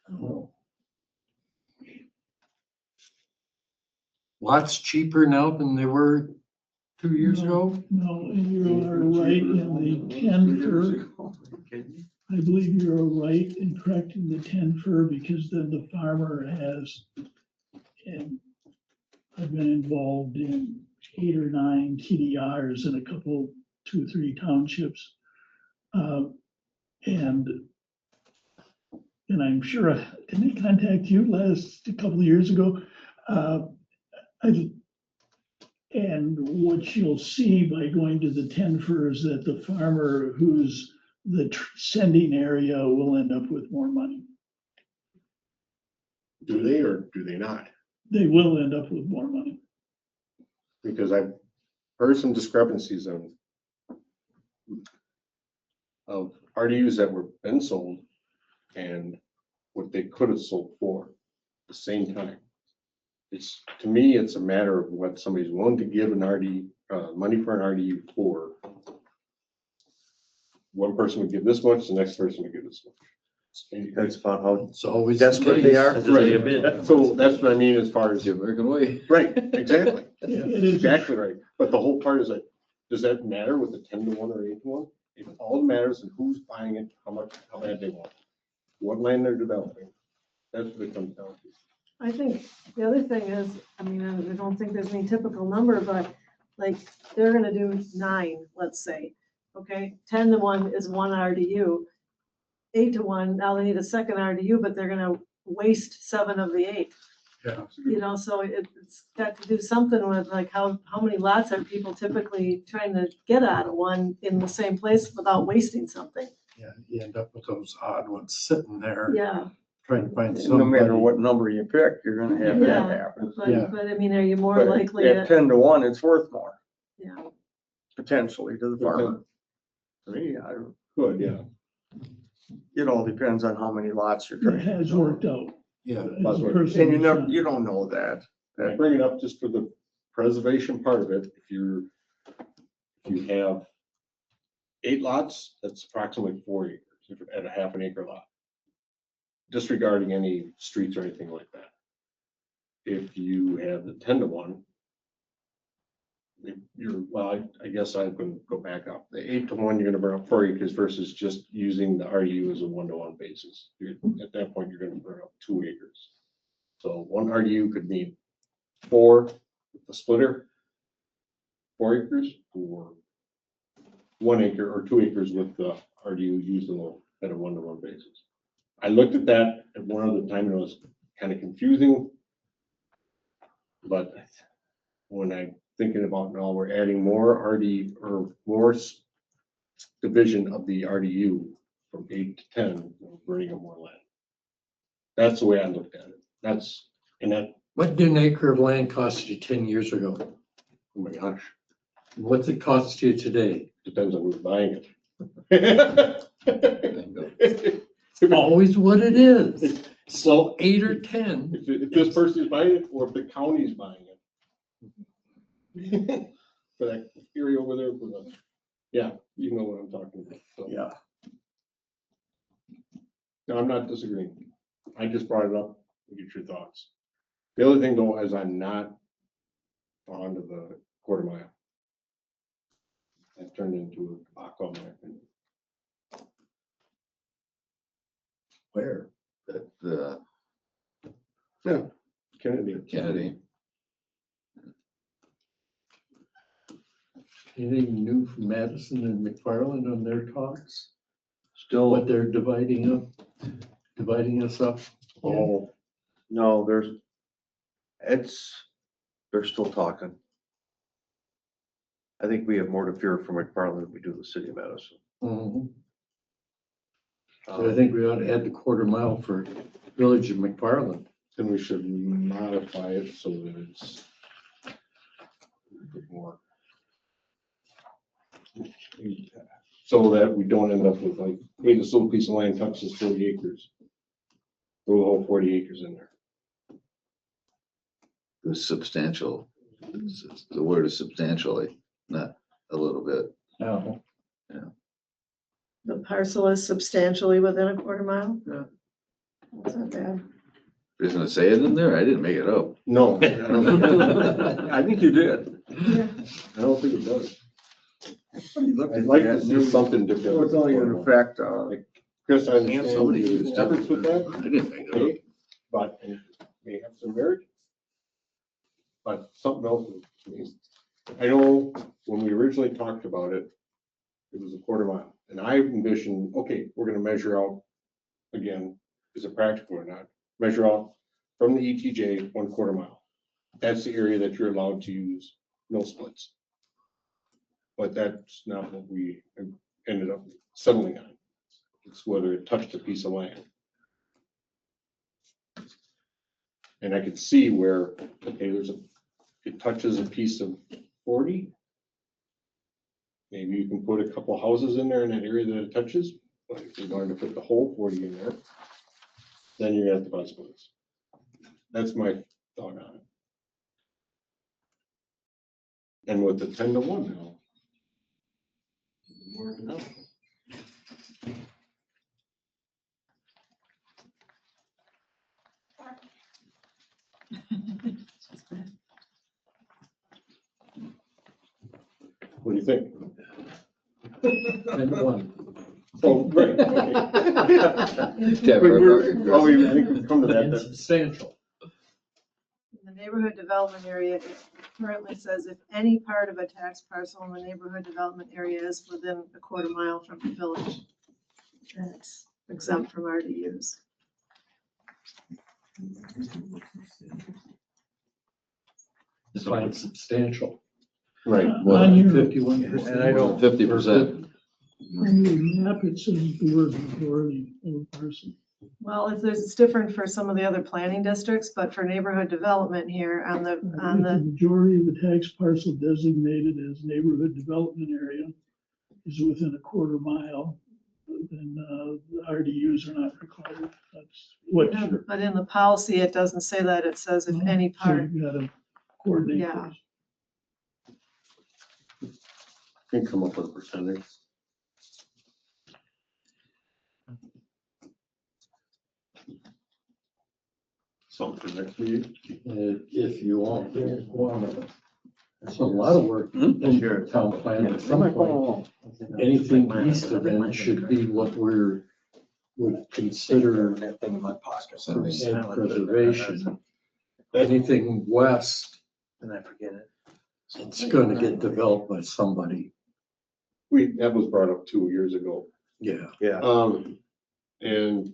No. Lots cheaper now than they were 2 years ago? No, and you're right in the 10 fur. I believe you're right in correcting the 10 fur because then the farmer has, and I've been involved in 8 or 9 TDRs in a couple, 2 or 3 townships. And I'm sure, didn't they contact you a couple of years ago? And what you'll see by going to the 10 fur is that the farmer who's the sending area will end up with more money. Do they or do they not? They will end up with more money. Because I've heard some discrepancies of RDUs that were been sold and what they could have sold for at the same time. It's, to me, it's a matter of what somebody's willing to give an RD, money for an RDU for. One person would give this much, the next person would give this much. That's about how It's always. desperate they are. Right. So that's what I mean as far as, The American way. right, exactly. It is. Exactly right. But the whole part is like, does that matter with the 10 to 1 or 8 to 1? It all matters in who's buying it, how much, how bad they want it, what land they're developing. That's what it comes down to. I think the other thing is, I mean, I don't think there's any typical number, but like, they're gonna do 9, let's say. Okay, 10 to 1 is 1 RDU. 8 to 1, now they need a second RDU, but they're gonna waste 7 of the 8. You know, so it's got to do something with like how many lots are people typically trying to get out of one in the same place without wasting something? Yeah, you end up with those odd ones sitting there Yeah, trying to find No somebody. matter what number you pick, you're gonna have that Yeah. happen. Yeah. but I mean, are you more But likely at to, 10-1, it's worth more, yeah, potentially, to the farmer. To me, Good, yeah. it all depends on how many lots you're It trying. has worked out. Yeah. As a And person And you who's never, done it. you don't know that. I bring it up just for the preservation part of it. If you have 8 lots, that's approximately 4 acres at a half an acre lot. Disregarding any streets or anything like that. If you have the 10-1, I guess I can go back up. The 8-1, you're gonna burn up 4 acres versus just using the RDU as a 1-to-1 basis. At that point, you're gonna burn up 2 acres. So one RDU could mean 4 with the splitter, 4 acres, or 1 acre or 2 acres with the RDU used at a 1-to-1 basis. I looked at that at one other time and it was kind of confusing. But when I'm thinking about now, we're adding more RD or more division of the RDU from 8 to 10, we're burning up more land. That's the way I looked at it. What did an acre of land cost you 10 years ago? Oh my gosh, What's it cost you today? depends on who's buying it. It's always what it is. So 8 or 10. If this person is buying it or if the county's buying it. For that area over there, yeah, you know what I'm talking about. So. Yeah. No, I'm not disagreeing. I just brought it up to get your thoughts. The other thing though is I'm not fond of the quarter mile. That turned into a debacle, in my opinion. Where? The Kennedy. Kennedy. Anything new from Madison and McFarland on their talks? Still, What they're dividing us up? Oh, no, they're still talking. I think we have more to fear from McFarland than we do the city of Madison. Mhm. So I think we ought to add the quarter mile for Village of McFarland. then we should modify it so that it's a bit more. So that we don't end up with like, hey, this little piece of land touches 40 acres. Throw the whole 40 acres in there. The substantial, the word is substantially, not a little bit. Oh. the parcel is substantially within a quarter mile? Yeah. That's not bad. Isn't it say it in there? I didn't make it up. No. I don't think- I think you did. Yeah. I don't think it does. Look I'd at like that to see new- something different. So it's only gonna affect, Chris, I understand Somebody your used efforts with that. I didn't make it up. But it may have some merit. But something else is, I know when we originally talked about it, it was a quarter mile. And I envisioned, okay, we're gonna measure out, again, is it practical or not? Measure out from the ETJ 1/4 mile. That's the area that you're allowed to use, no splits. But that's not what we ended up settling on. It's whether it touched a piece of land. And I could see where, okay, it touches a piece of 40. Maybe you can put a couple houses in there in that area that it touches, but if you're going to put the whole 40 in there, then you're gonna have to buy splits. That's my thought on it. And with the 10-1 now. More to know. What do you think? And one. Oh, right. Okay. Oh, we think we've come to that. That's Insubstantial. In the neighborhood development area, it currently says if any part of a tax parcel in the neighborhood development area is within a quarter mile from the village, then it's exempt from RDUs. Define substantial. Right. On your, 51%. And I don't, 50%. on your map, it says the word majority of a person. Well, it's different for some of the other planning districts, but for neighborhood development here on If the the majority of the tax parcel designated as neighborhood development area is within a quarter mile, then the RDUs are not required. That's what Yeah, you're. but in the policy, it doesn't say that. It says if any So part. you gotta coordinate Yeah. those. Can come up with a percentage. Something for next meeting. If you want, it's a lot of work in your town plan at some point. Anything east of it should be what would consider That thing in my pocket. and preservation. Anything west, And I forget it. it's gonna get developed by somebody. That was brought up 2 years ago. Yeah. yeah, And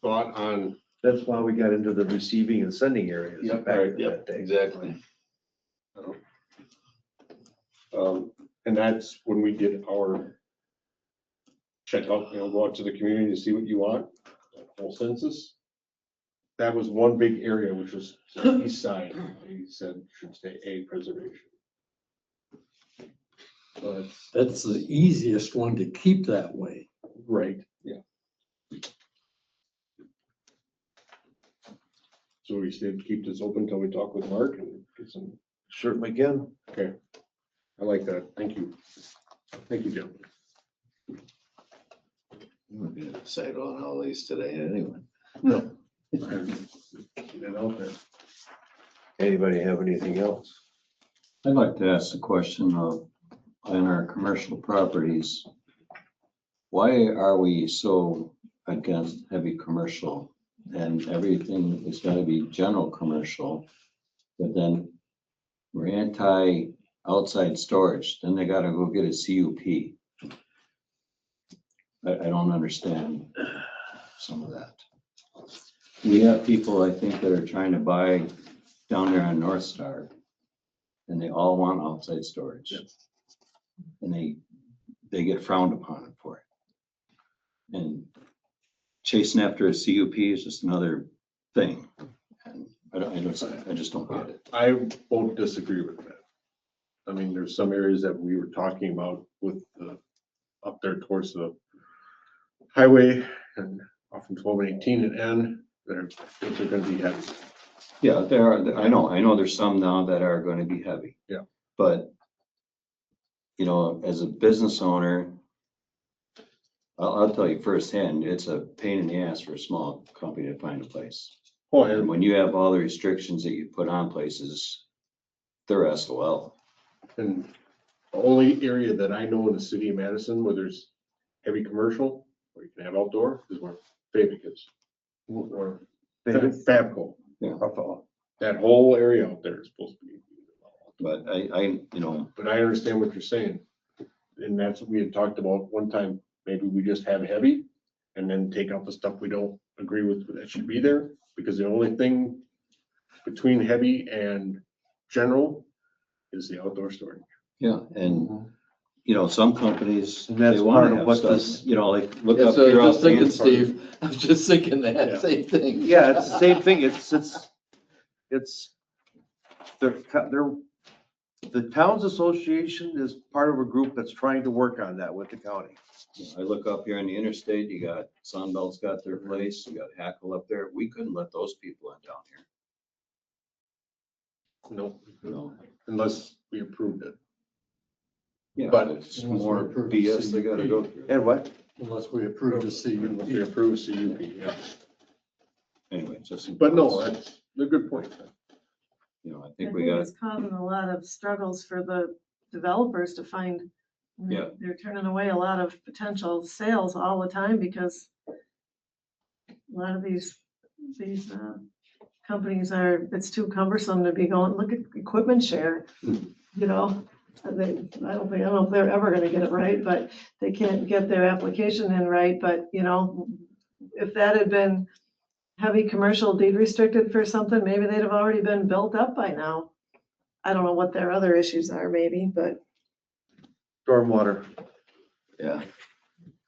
thought on, that's why we got into the receiving and sending areas. Yep, back right, in Yep, that day. exactly. and that's when we did our check out, go out to the community to see what you want, whole census. That was one big area, which was the east side, he said should stay A, preservation. But, That's the easiest one to keep that way. right, yeah. So we said, keep this open until we talk with Mark and get some, Certainly can. okay. I like that, thank you. Thank you, Jim. We're gonna decide on all these today anyway. Get it out there. Anybody have anything else? I'd like to ask the question of, on our commercial properties, why are we so against heavy commercial? And everything is gotta be general commercial, but then we're anti outside storage, then they gotta go get a CUP. I don't understand some of that. We have people, I think, that are trying to buy down there on North Star, and they all want outside storage. And they get frowned upon for it. And chasing after a CUP is just another thing. And I just don't get it. I won't disagree with that. I mean, there's some areas that we were talking about with the, up there towards the highway and off from 1218 and N, they're gonna be heavy. Yeah, there are, I know there's some now that are going to be heavy. Yeah. But, you know, as a business owner, I'll tell you firsthand, it's a pain in the ass for a small company to find a place. Oh, And and, when you have all the restrictions that you put on places, they're SOL. and the only area that I know in the city of Madison where there's heavy commercial, where you can have outdoor, is where Fabic is. Or Fabco. Yeah. That whole area out there is supposed to be. But I, you know, But I understand what you're saying. And that's what we had talked about one time. Maybe we just have heavy and then take out the stuff we don't agree with that should be there. Because the only thing between heavy and general is the outdoor storage. yeah, and, you know, some companies, And that's they want part to of have what stuff, this- you know, like, look Yeah, up so here. I was off just thinking, Danforth. Steve, I was just thinking Yeah. that same thing. Yeah, it's the same thing. The Towns Association is part of a group that's trying to work on that with the county. I look up here on the interstate, you got Sunbelt's got their place, you got Hackle up there. We couldn't let those people in down here. No, No. unless we approved it. Yeah, But- it's more BS they gotta go through. And what? Unless we approve the Unless we CUP. approve CUP, yeah. Anyway, just. But no, that's a good point. You know, I I think think we got, it's causing a lot of struggles for the developers to find. Yeah. They're turning away a lot of potential sales all the time because a lot of these companies it's too cumbersome to be going, look at equipment share, you know? I don't know if they're ever gonna get it right, but they can't get their application in right, but you know, if that had been heavy commercial deed restricted for something, maybe they'd have already been built up by now. I don't know what their other issues are maybe, but Stormwater. Yeah,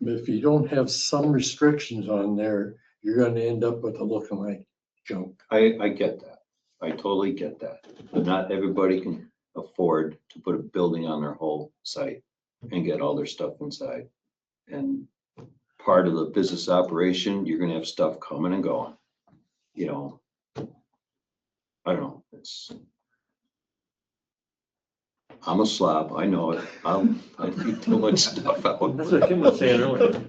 But if you don't have some restrictions on there, you're gonna end up with a looking like junk. I get that. I totally get that. But not everybody can afford to put a building on their whole site and get all their stuff inside. And part of the business operation, you're gonna have stuff coming and going. You know, I don't know, I'm a slob, I know it. I leave too much stuff out. That's what Kim was saying earlier.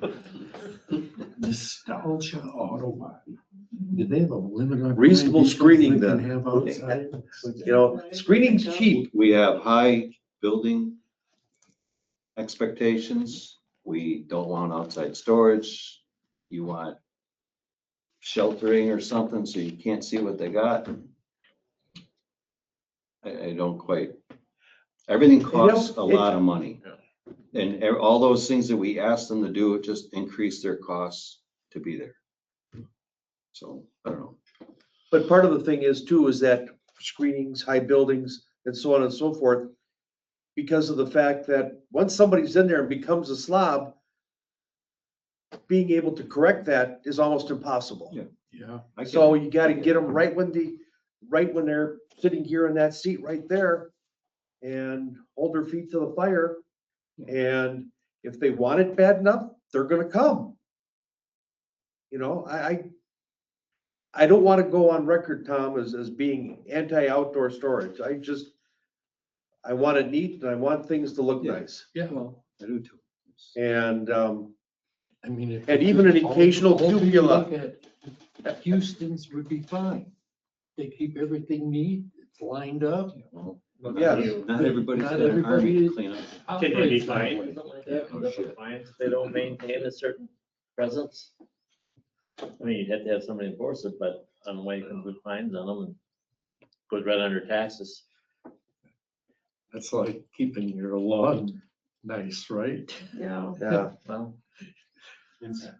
Nostalgia Auto Body. Do they have a limit on? Reasonable screening then. then. Have outside? You know, screening's cheap. We have high building expectations. We don't want outside storage. You want sheltering or something so you can't see what they got. I don't quite, everything costs a lot of money. And all those things that we asked them to do, it just increased their costs to be there. So, I don't know. But part of the thing is too, is that screenings, high buildings and so on and so forth, because of the fact that once somebody's in there and becomes a slob, being able to correct that is almost impossible. Yeah. Yeah. So you gotta get them right when they're sitting here in that seat right there and hold their feet to the fire. And if they want it bad enough, they're gonna come. You know, I don't want to go on record, Tom, as being anti-outdoor storage. I want it neat and I want things to look nice. Yeah. Well, I do too. And, I mean. if And you even an just- all- occasional all you cupola. look at Houston's would be fine. They keep everything neat, it's lined up. Well, Yeah. Not everybody's Not got an army everybody to clean up. Can they be operates that fined way. for something like that? Oh, Is that shit. fines if they don't maintain a certain presence? I mean, you'd have to have somebody enforce it, but on the way you can put fines on them and goes right under taxes. That's like keeping your lawn nice, right? yeah. yeah, Well,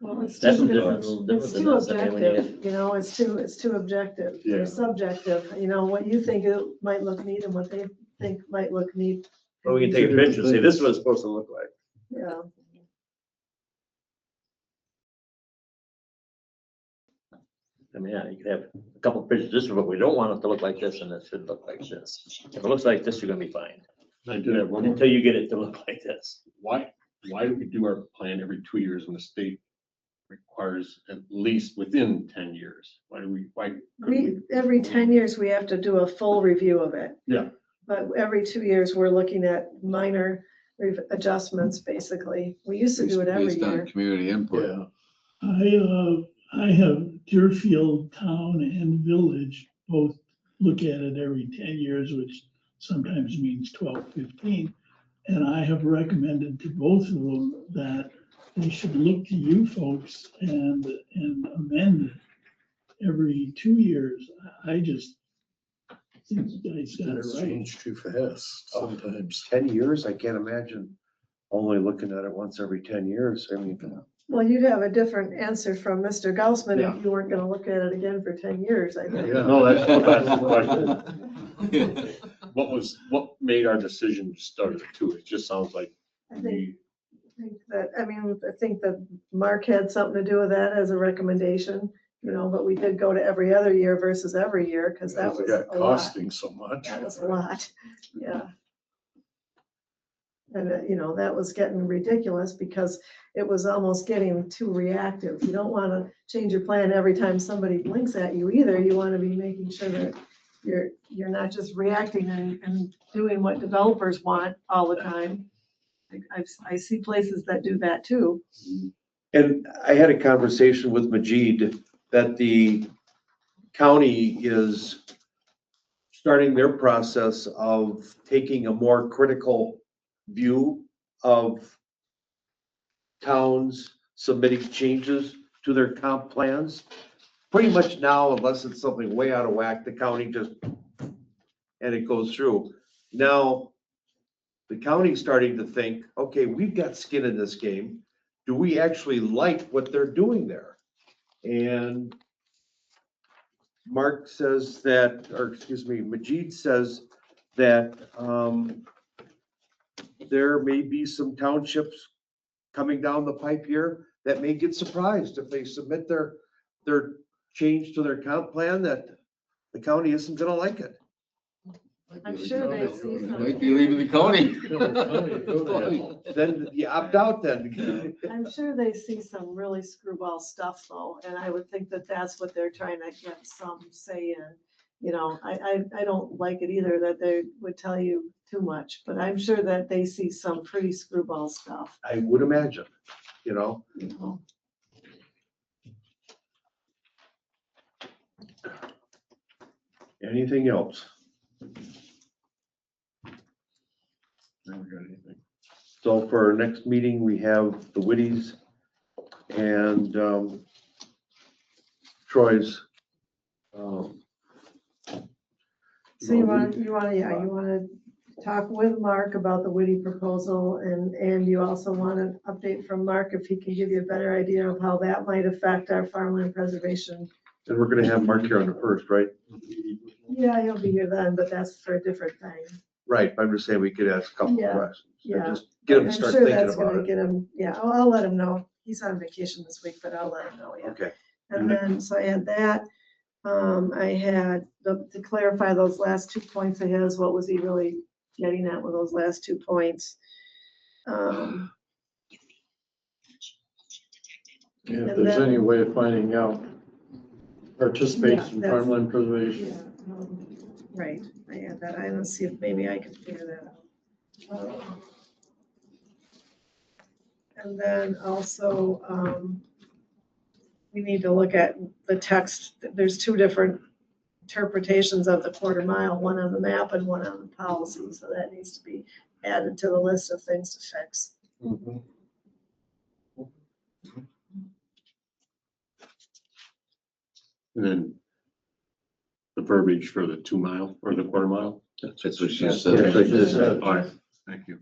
Well, it's that's too, different, a little different it's than too us. I mean, when you objective, you know, it's too objective, Yeah. or subjective, you know, what you think it might look neat and what they think might look neat. Well, we can take a picture and say, this is what it's supposed to look like. Yeah, I mean, yeah, you could have a couple of pictures, this is what we don't want it to look like this, and it should look like this. If it looks like this, you're gonna be fine. I did have one more. Until you get it to look like this. Why do we do our plan every 2 years when the state requires at least within 10 years? Why couldn't we? every 10 years, we have to do a full review of it. Yeah. But every 2 years, we're looking at minor adjustments, basically. We used to do it every Based on year. community input. Yeah. I have Deerfield Town and Village both look at it every 10 years, which sometimes means 12, 15. And I have recommended to both of them that they should look to you folks and amend it every 2 years. I just think you guys got it right. Change too fast sometimes. 10 years, I can't imagine only looking at it once every 10 years. I mean, Well, you'd have a different answer from Mr. Gaussman Yeah. if you weren't gonna look at it again for 10 years, I think. Yeah. No, that's the question. What made our decision to start at 2? It just sounds like I think we, I think that Mark had something to do with that as a recommendation, you know, but we did go to every other year versus every year, because that Because it was got a lot. costing so much. That was a lot, yeah. And, you know, that was getting ridiculous because it was almost getting too reactive. You don't want to change your plan every time somebody blinks at you either. You want to be making sure that you're not just reacting and doing what developers want all the time. I see places that do that too. and I had a conversation with Majid that the county is starting their process of taking a more critical view of towns submitting changes to their comp plans. Pretty much now, unless it's something way out of whack, the county just, and it goes through. Now, the county's starting to think, okay, we've got skin in this game. Do we actually like what they're doing there? And Mark says that, or excuse me, Majid says that, there may be some townships coming down the pipe here that may get surprised if they submit their change to their comp plan, that the county isn't gonna like it. I'm sure they see some. Might be leaving the county. Then you opt out then. I'm sure they see some really screwball stuff though, and I would think that that's what they're trying to get some say in. You know, I don't like it either that they would tell you too much, but I'm sure that they see some pretty screwball stuff, I would imagine, you know. you know. Anything else? Never got anything. So for our next meeting, we have the Whitties and Troy's. So you want, yeah, you want to talk with Mark about the Whitty proposal, and you also want an update from Mark if he can give you a better idea of how that might affect our farmland preservation. And we're gonna have Mark here on the first, right? Yeah, he'll be here then, but that's for a different thing. Right, I'm just saying we could ask a couple of Yeah, questions. and yeah. Just get him to I'm start sure thinking that's about gonna it. get him, yeah, I'll let him know. He's on vacation this week, but I'll let him know, yeah. Okay, And then, so I had that, I had, to clarify those last 2 points of his, what was he really getting at with those last 2 points? And if And there's then- any way of finding out, participation in Yeah, that's- farmland preservation. Right, I had that, I don't see if maybe I can figure that out. And then also, we need to look at the text, there's 2 different interpretations of the quarter mile, one on the map and one on the policy, so that needs to be added to the list of things to fix. And then the verbiage for the 2 mile or the quarter mile. That's what she Yes, said. I just said. All right, thank you.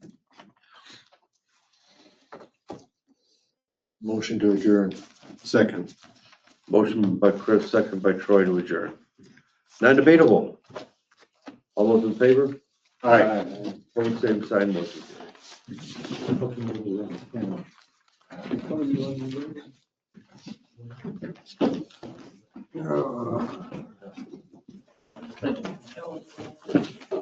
Motion to adjourn. Second. motion by Chris, second by Troy to adjourn. Non-debatable. All those in favor? Aye. Opposed, same sign, motion. Oh.